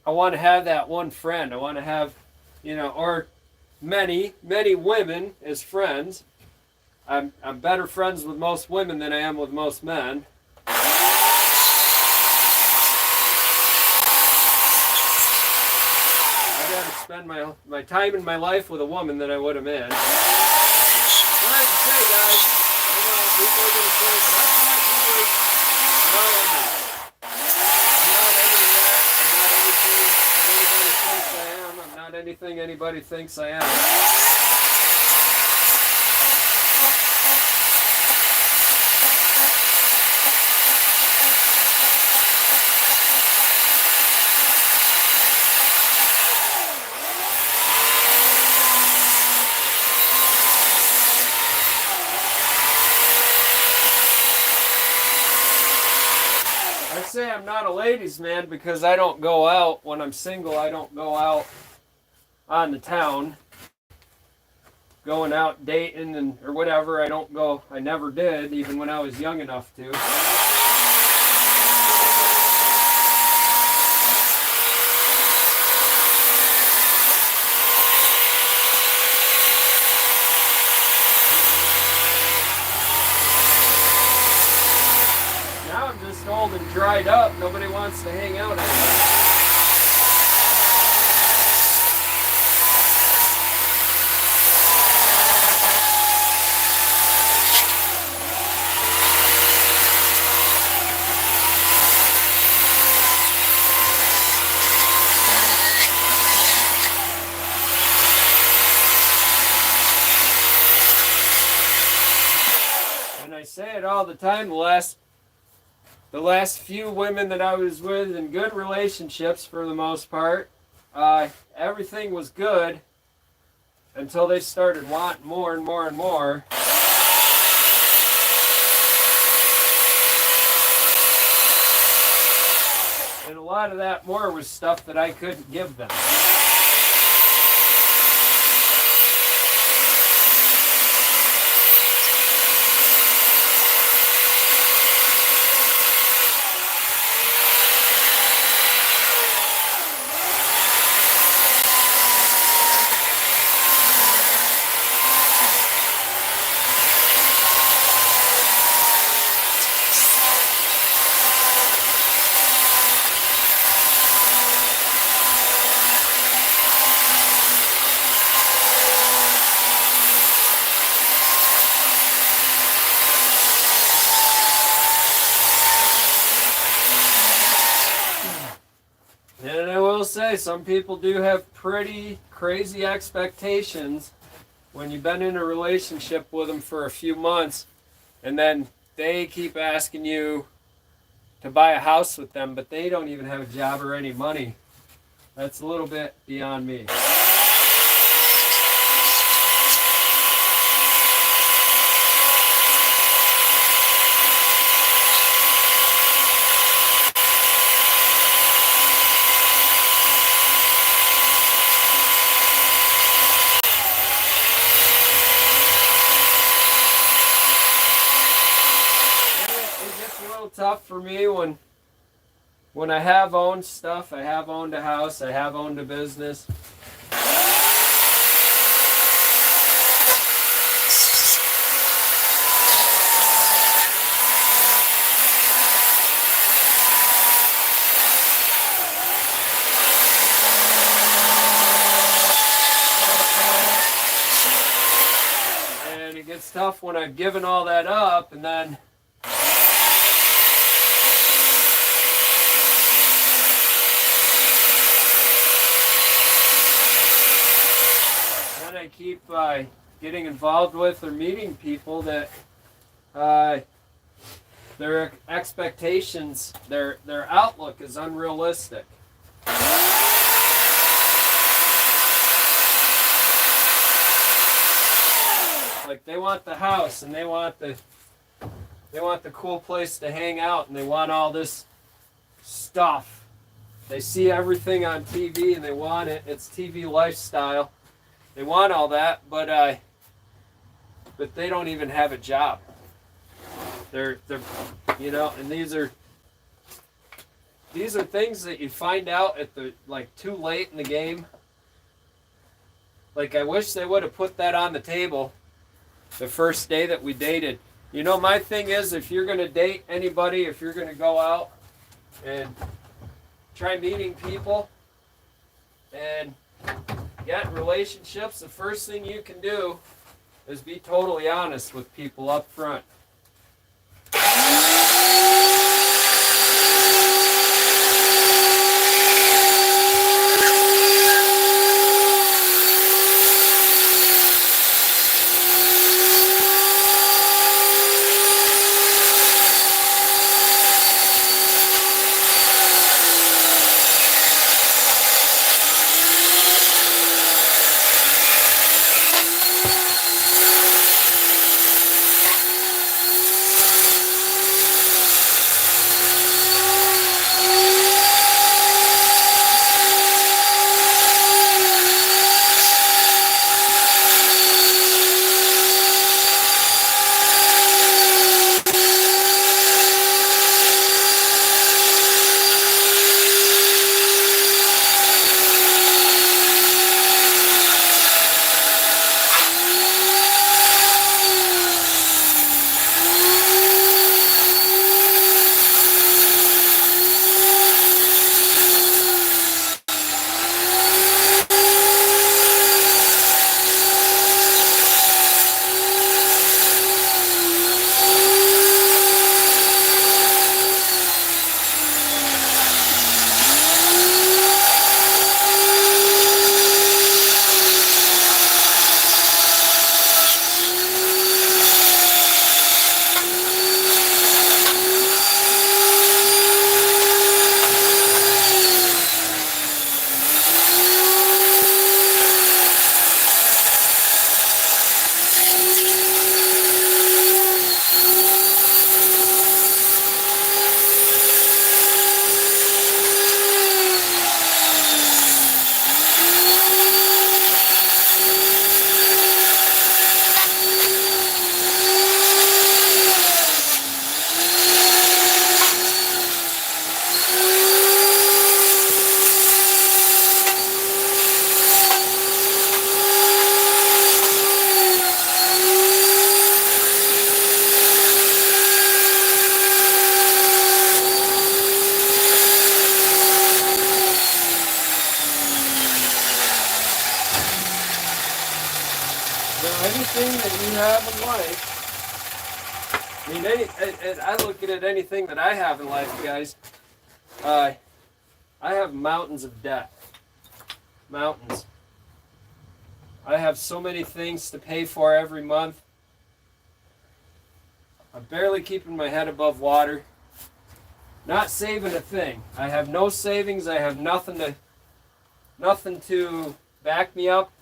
I want to have that one friend. I want to have, or many women as friends. I'm better friends with most women than I am with most men. I'd rather spend my time in my life with a woman than I would a man. What I have to say, guys, I know people are going to say, that's not you. No, I'm not. I'm not anything anybody thinks I am. I say I'm not a ladies' man because I don't go out when I'm single. I don't go out on the town, going out dating or whatever. I don't go. I never did, even when I was young enough to. Now I'm just old and dried up. Nobody wants to hang out anymore. I say it all the time. The last few women that I was with in good relationships, for the most part, everything was good until they started wanting more and more and more. And a lot of that more was stuff that I couldn't give them. And I will say, some people do have pretty crazy expectations when you've been in a relationship with them for a few months, and then they keep asking you to buy a house with them, but they don't even have a job or any money. That's a little bit beyond me. Tough for me when I have owned stuff. I have owned a house, I have owned a business. And it gets tough when I've given all that up, and then I keep getting involved with or meeting people that their expectations, their outlook is unrealistic. Like, they want the house, and they want the cool place to hang out, and they want all this stuff. They see everything on TV and they want it. It's TV lifestyle. They want all that, but they don't even have a job. They're and these are things that you find out at the too late in the game. Like, I wish they would have put that on the table the first day that we dated. You know, my thing is, if you're gonna date anybody, if you're gonna go out and try meeting people and get in relationships, the first thing you can do is be totally honest with people up front. anything that you have in life, I mean, I look at it, anything that I have in life, guys, I have mountains of debt. Mountains. I have so many things to pay for every month. I'm barely keeping my head above water. Not saving a thing. I have no savings. I have nothing to back me up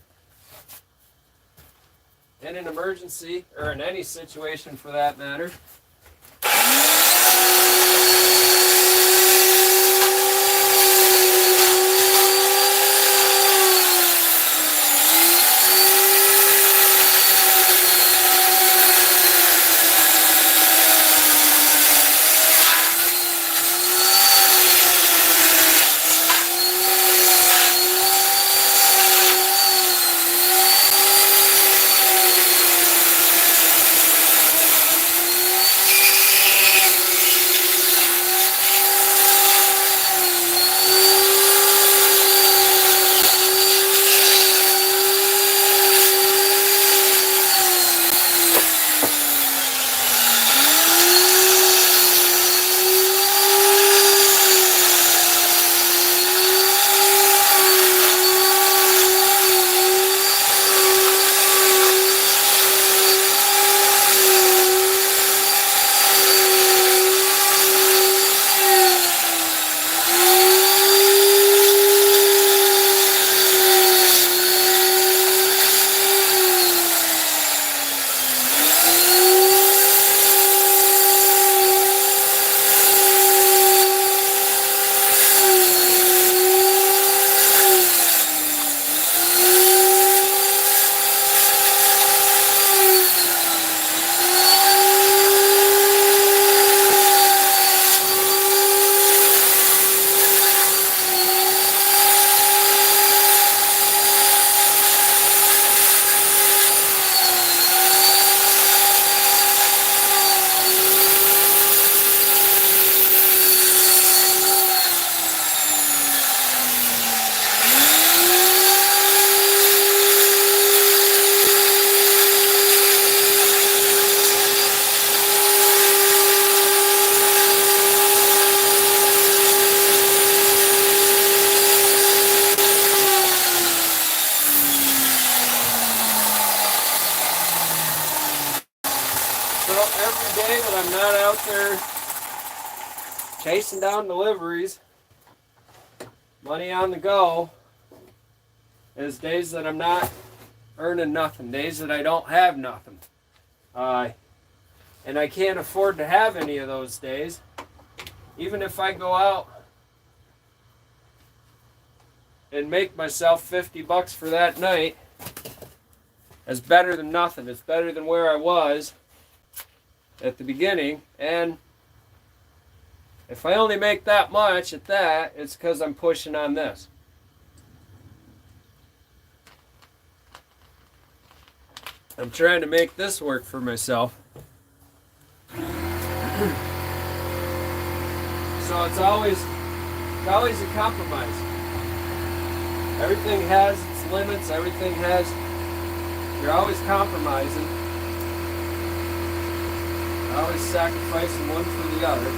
in an emergency, or in any situation for that matter. So every day that I'm not out there chasing down deliveries, money on the go, is days that I'm not earning nothing, days that I don't have nothing. And I can't afford to have any of those days. Even if I go out and make myself $50 for that night, it's better than nothing. It's better than where I was at the beginning. And if I only make that much at that, it's because I'm pushing on this. I'm trying to make this work for myself. So it's always a compromise. Everything has its limits. You're always compromising. You're always sacrificing one for the other.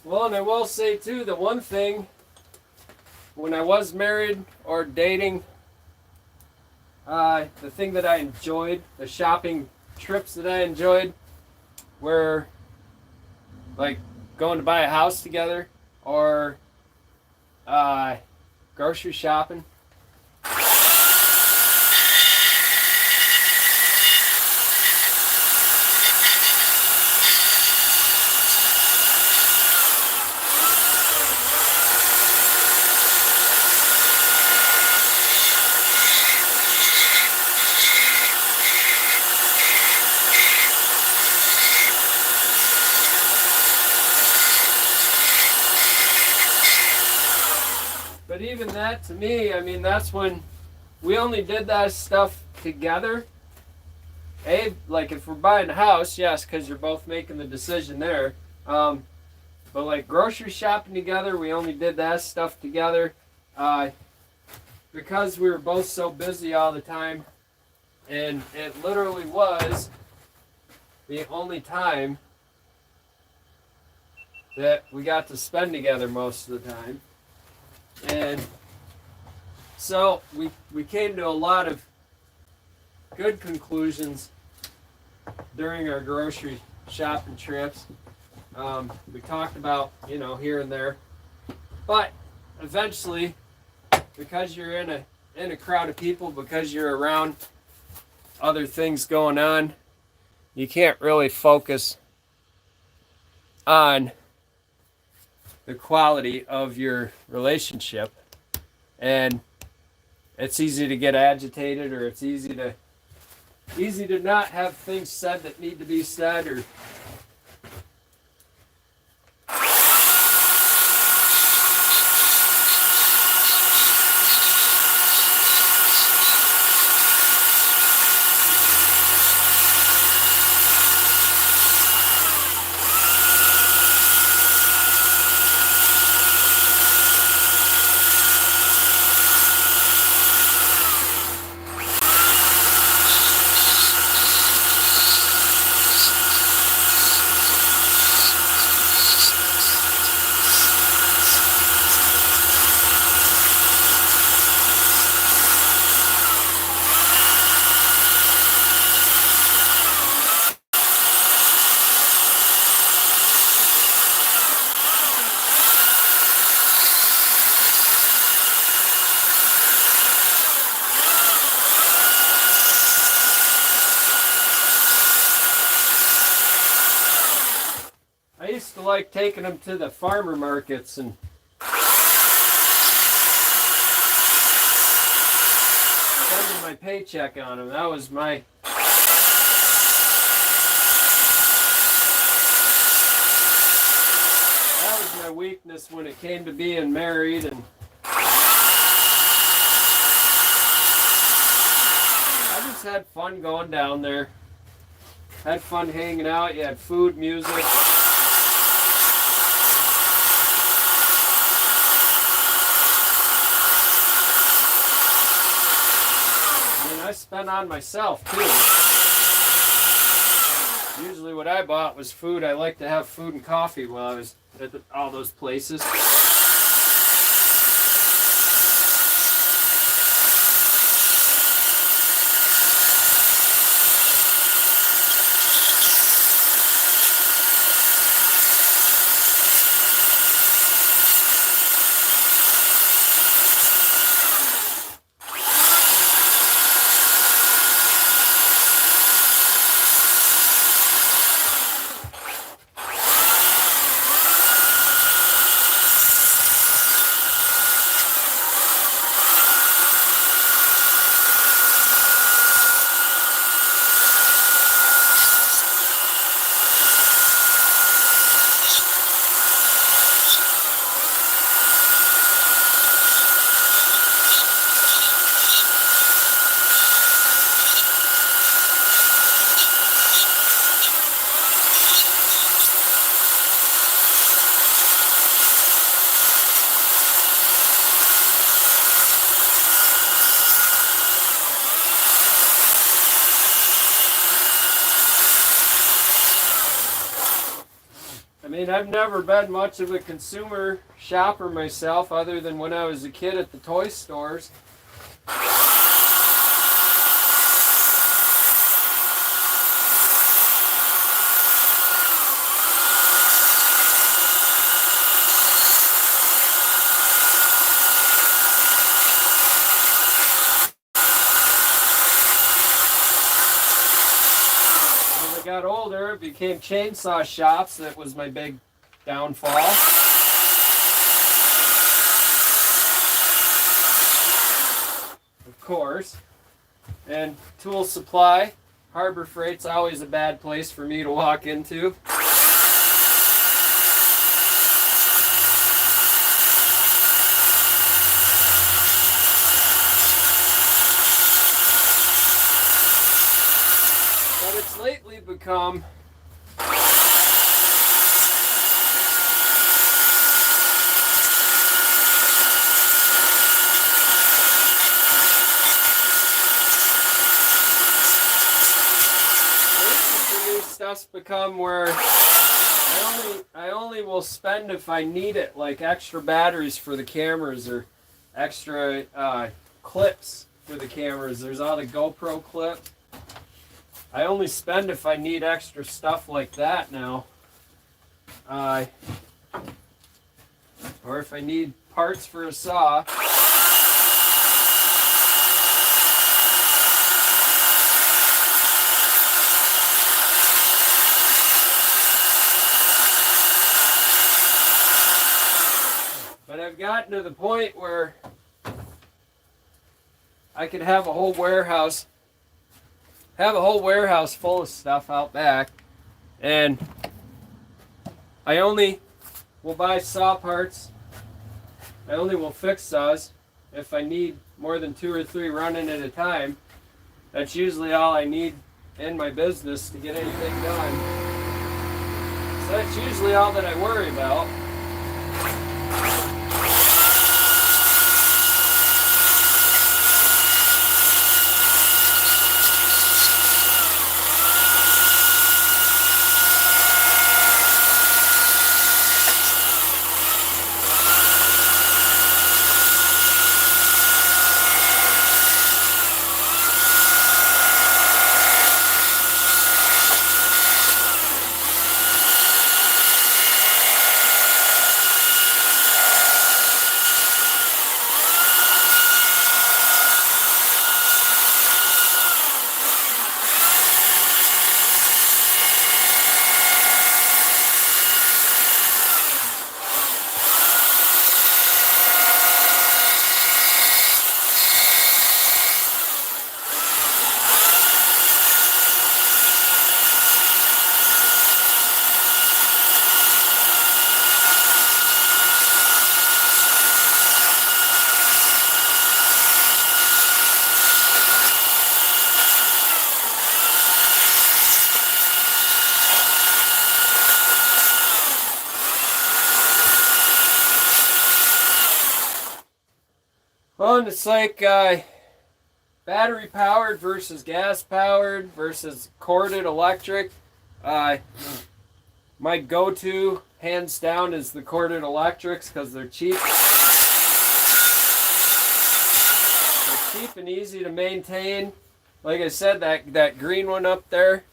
Well, and I will say too, the one thing when I was married or dating, the thing that I enjoyed, the shopping trips that I enjoyed, were like going to buy a house together or grocery shopping. But even that, to me, I mean, that's when we only did that stuff together. Like if we're buying a house, yes, because you're both making the decision there. But like grocery shopping together, we only did that stuff together because we were both so busy all the time. And it literally was the only time that we got to spend together most of the time. And so we came to a lot of good conclusions during our grocery shopping trips. We talked about, here and there. But eventually, because you're in a crowd of people, because you're around other things going on, you can't really focus on the quality of your relationship, and it's easy to get agitated, or it's easy to not have things said that need to be said, or I used to like taking them to the farmer markets and spending my paycheck on them. That was my weakness when it came to being married, and I just had fun going down there. Had fun hanging out. You had food, music. I spent on myself too. Usually what I bought was food. I like to have food and coffee while I was at all those places. mean, I've never been much of a consumer shopper myself, other than when I was a kid at the toy stores. As I got older, it became chainsaw shops. That was my big downfall. Of course. And tool supply. Harbor Freight's always a bad place for me to walk into. But it's lately become stuff's become where I only will spend if I need it, like extra batteries for the cameras or extra clips for the cameras. There's all the GoPro clips. I only spend if I need extra stuff like that now. Or if I need parts for a saw. But I've gotten to the point where I could have a whole warehouse full of stuff out back, and I only will buy saw parts. I only will fix saws if I need more than 2 or 3 running at a time. That's usually all I need in my business to get anything done. So that's usually all that I worry about. Well, and it's like battery powered versus gas powered versus corded electric. My go-to, hands down, is the corded electrics because they're cheap. They're cheap and easy to maintain. Like I said, that green one up there,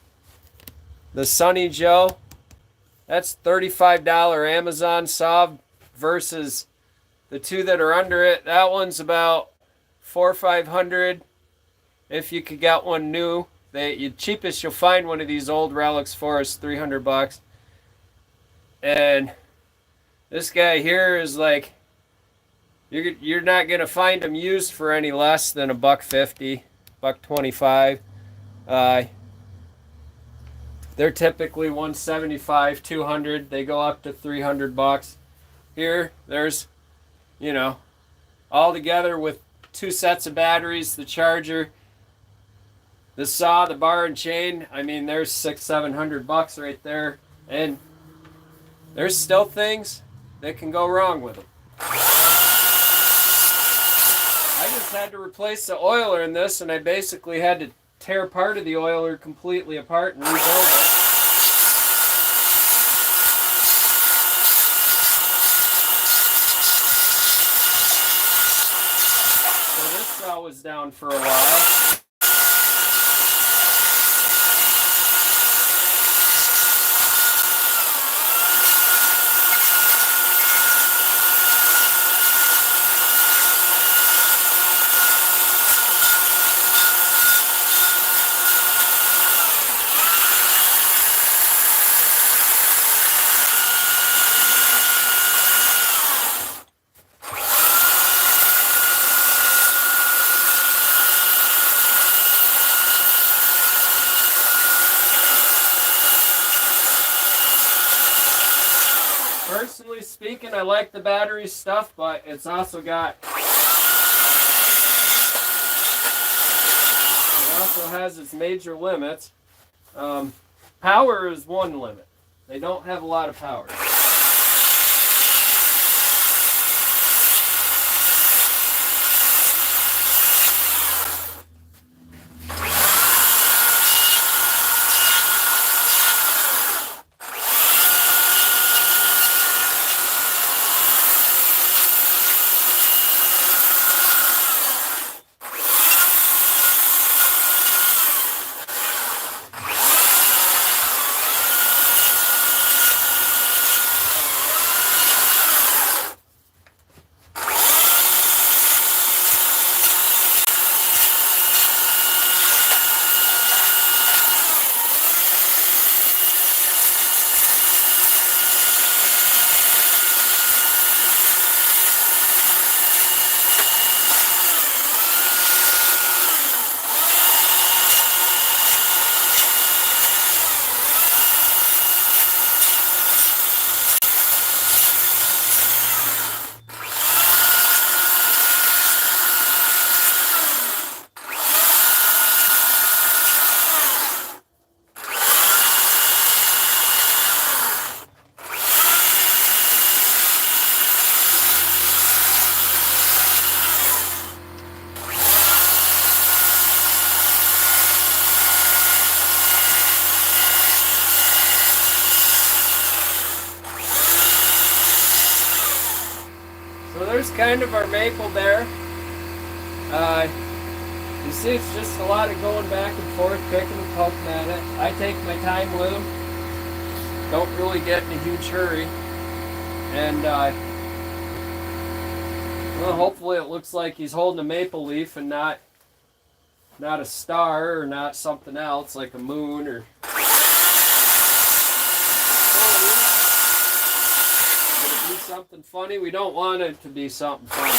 the Sunny Joe, that's $35 Amazon saw versus the 2 that are under it. That one's about $400 or $500. If you could get one new, the cheapest you'll find one of these old relics for is $300. And this guy here is like, you're not gonna find them used for any less than $1.50, $1.25. They're typically $175, $200. They go up to $300. Here, there's, all together with 2 sets of batteries, the charger, the saw, the bar and chain. I mean, there's $600-$700 right there, and there's still things that can go wrong with them. I just had to replace the oiler in this, and I basically had to tear part of the oiler completely apart and rebuild it. that was down for a while. Personally speaking, I like the battery stuff, but it's also got, it also has its major limits. Power is one limit. They don't have a lot of power. So there's kind of our maple there. You see, it's just a lot of going back and forth, picking and poking at it. I take my time with them. Don't really get in a huge hurry. And, well, hopefully it looks like he's holding a maple leaf and not a star or not something else like a moon or... something funny. We don't want it to be something funny.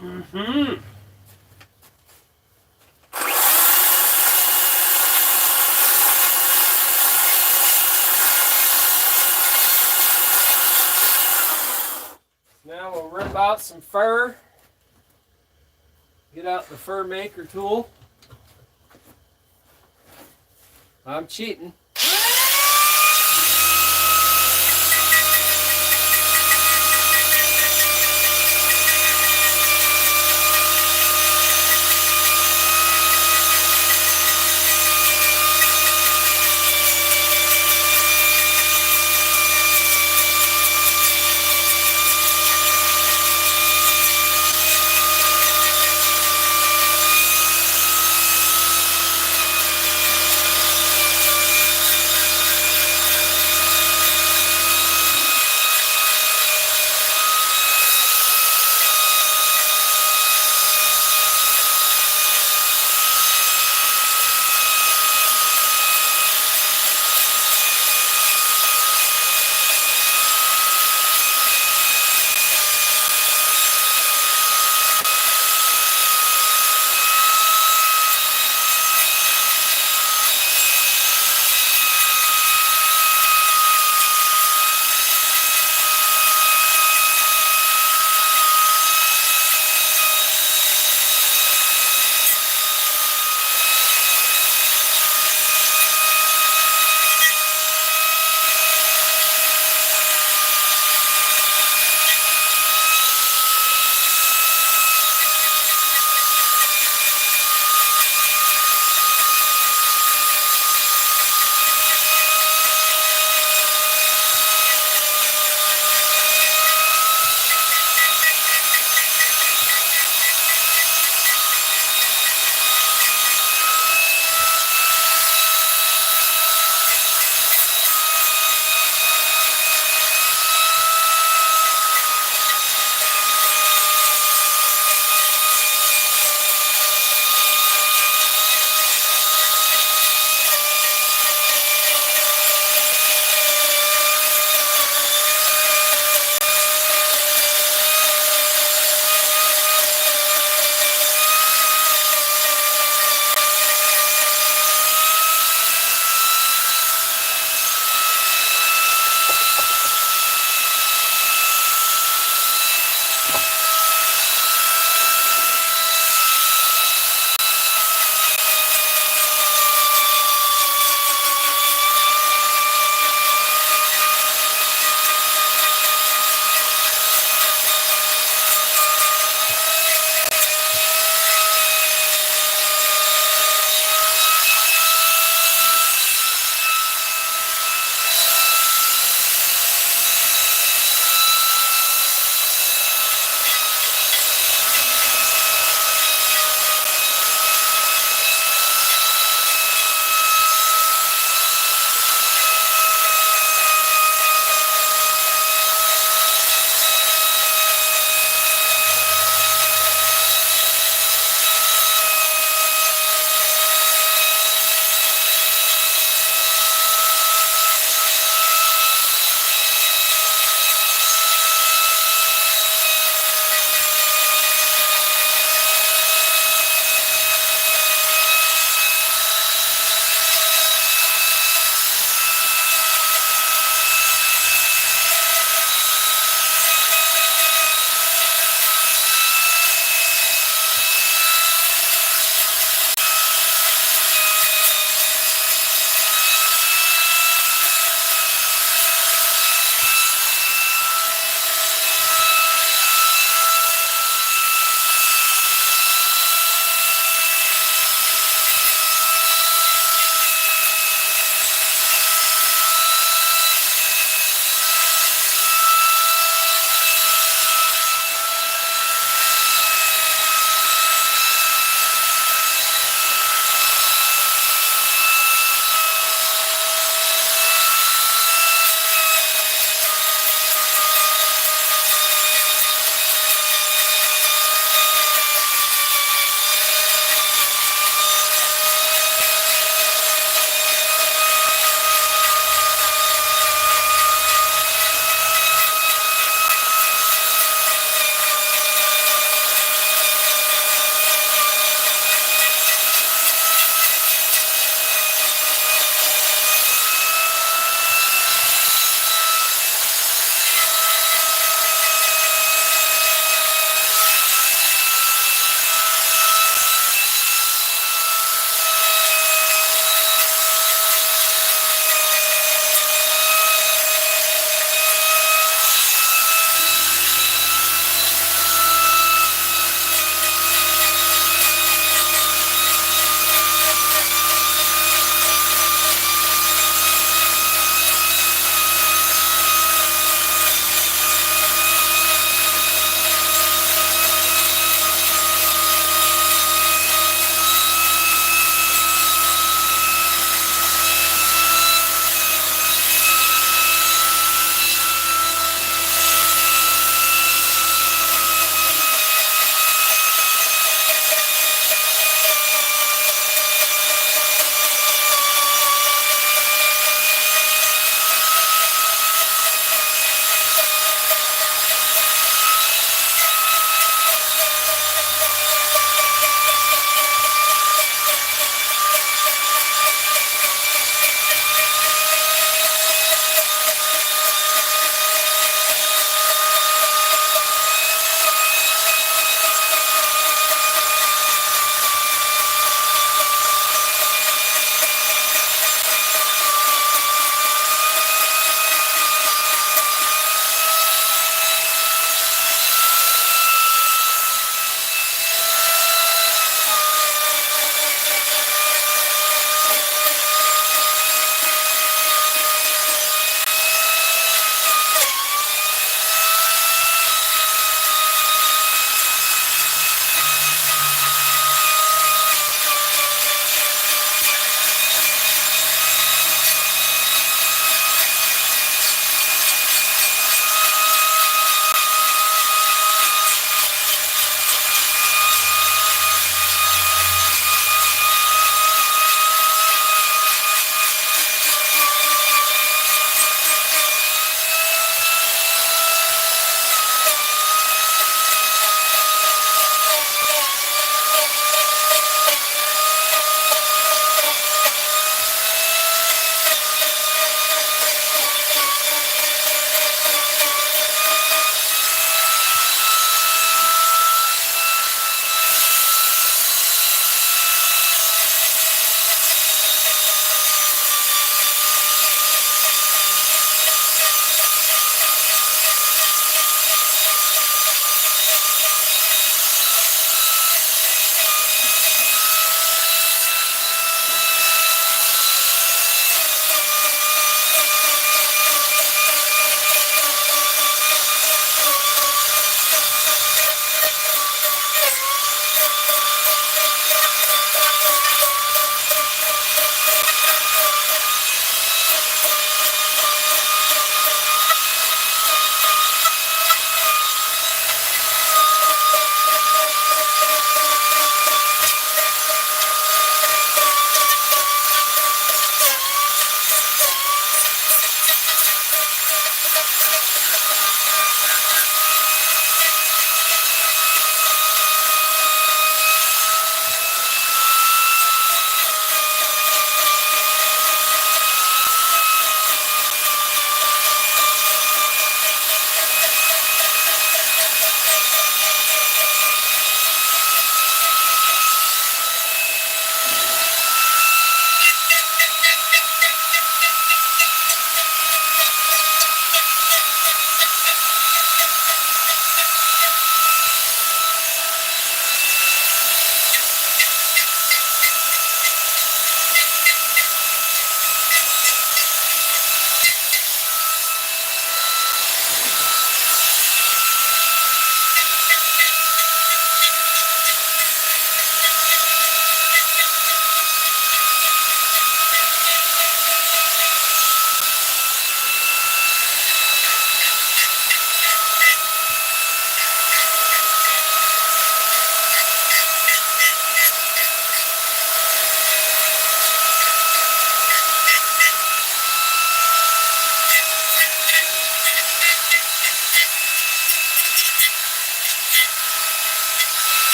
Mm-hmm. Now we'll rip out some fur. Get out the fur maker tool. I'm cheating.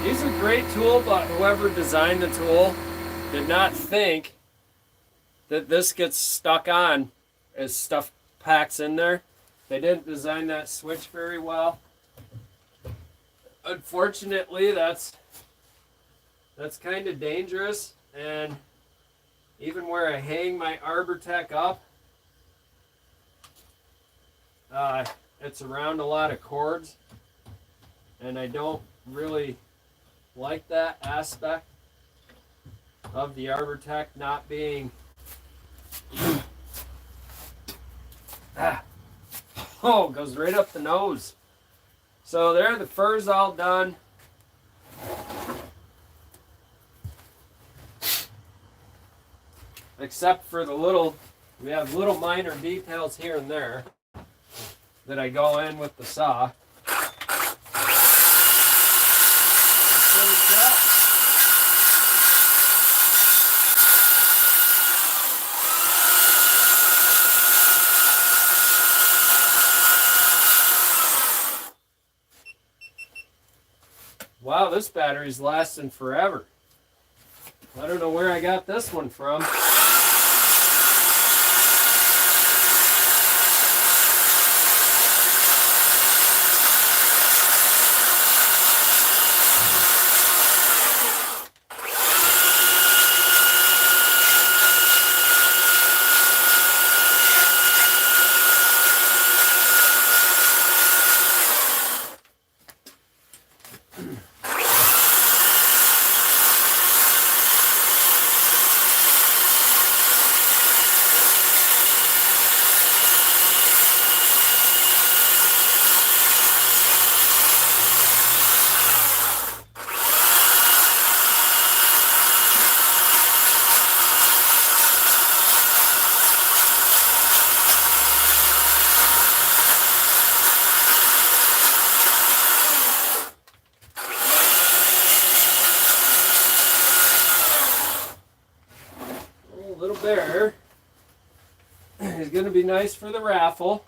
These are great tool, but whoever designed the tool did not think that this gets stuck on as stuff packs in there. They didn't design that switch very well. Unfortunately, that's kind of dangerous, and even where I hang my ArborTech up, it's around a lot of cords, and I don't really like that aspect of the ArborTech not being oh, goes right up the nose. So there, the fur's all done. Except for we have little minor details here and there that I go in with the saw. Wow, this battery's lasting forever. I don't know where I got this one from. Little bear is going to be nice for the raffle.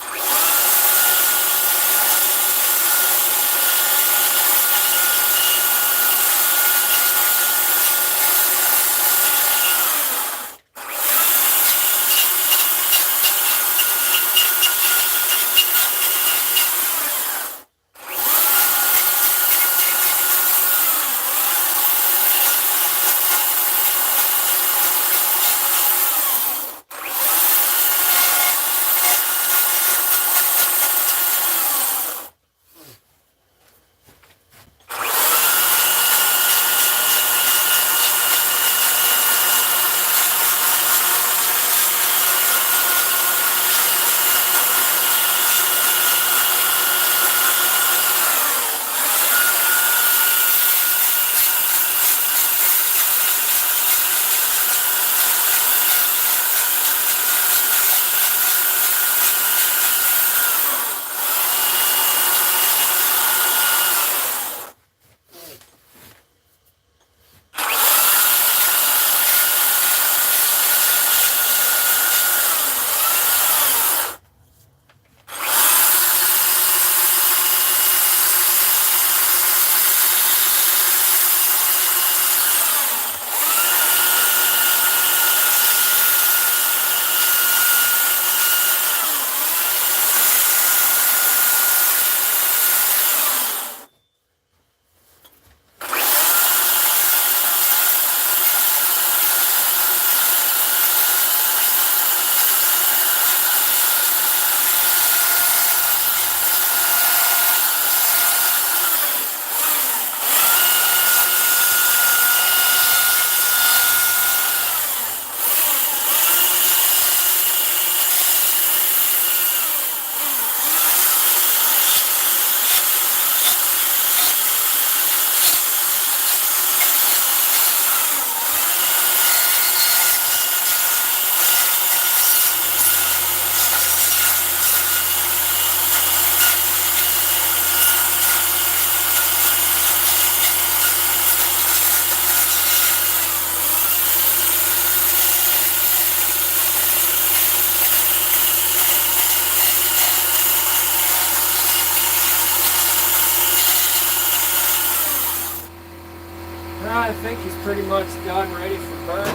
I think he's pretty much done, ready for burning,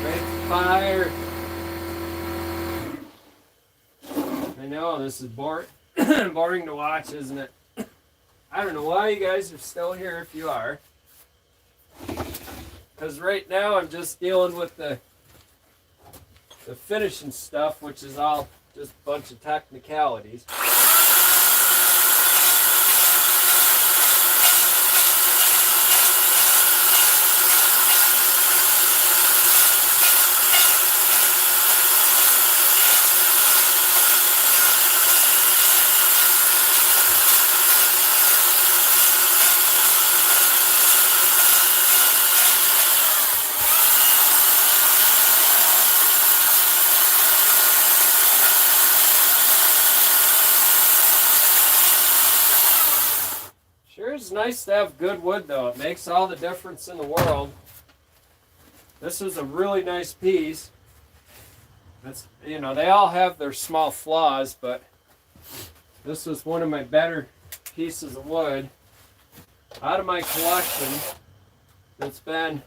ready for fire. I know, this is boring, boring to watch, isn't it? I don't know why you guys are still here if you are. Because right now I'm just dealing with the finishing stuff, which is all just a bunch of technicalities. Sure is nice to have good wood, though. It makes all the difference in the world. This was a really nice piece. It's, you know, they all have their small flaws, but this was one of my better pieces of wood out of my collection that's been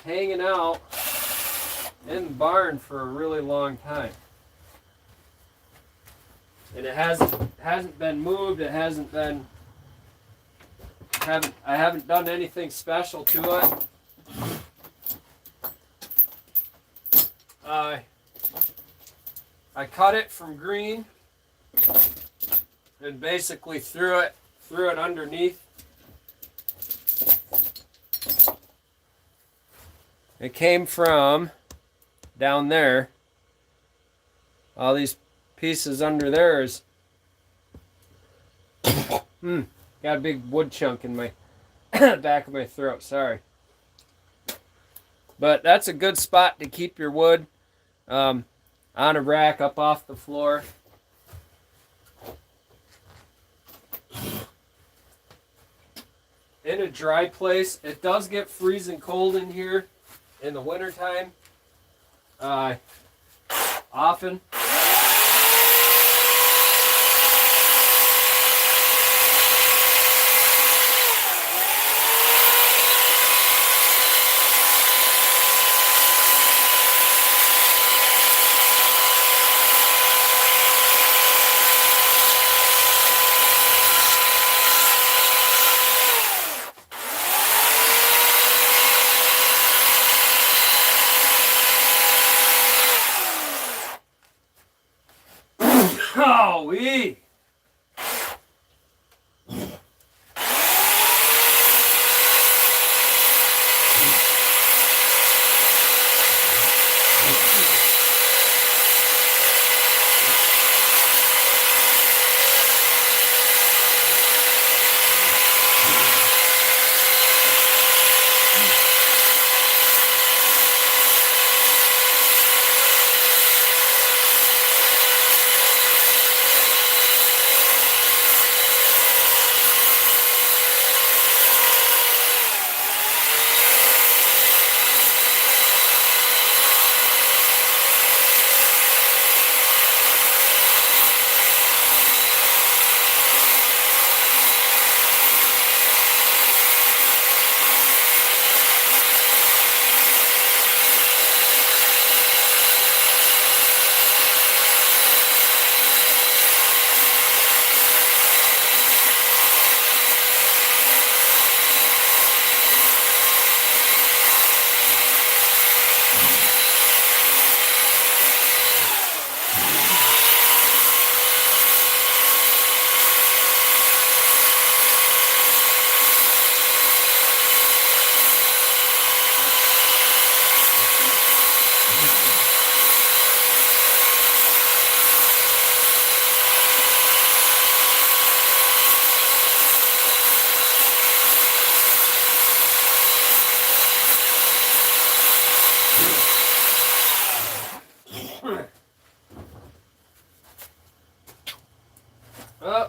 hanging out in the barn for a really long time. And it hasn't been moved, it hasn't been I haven't done anything special to it. I cut it from green and basically threw it underneath. It came from down there. All these pieces under there is got a big wood chunk in my back of my throat, sorry. But that's a good spot to keep your wood on a rack up off the floor. In a dry place. It does get freezing cold in here in the wintertime. Often. Oh-wee!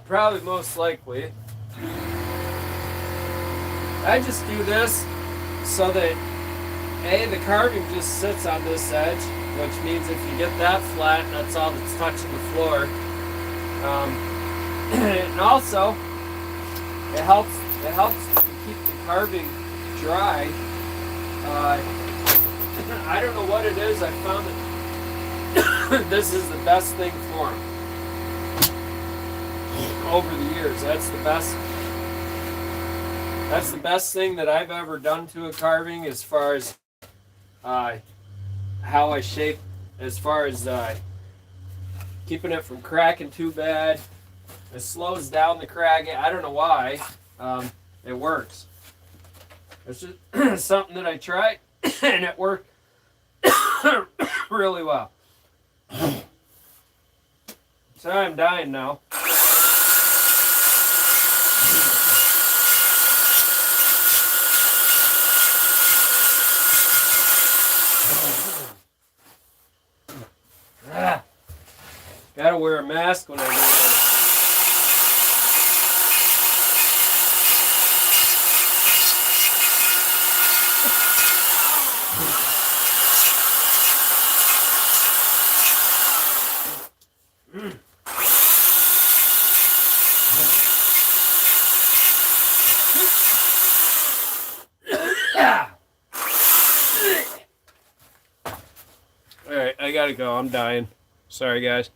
Probably most likely. I just do this so that the carving just sits on this edge, which means if you get that flat, that's all that's touching the floor. And also, it helps to keep carving dry, I don't know what it is. I found that this is the best thing for them over the years. That's the best. That's the best thing that I've ever done to a carving as far as how I shape, as far as keeping it from cracking too bad. It slows down the cracking. I don't know why. It works. It's just something that I tried, and it worked really well. Sorry, I'm dying now. Gotta wear a mask when I do this. Alright, I gotta go. I'm dying. Sorry, guys.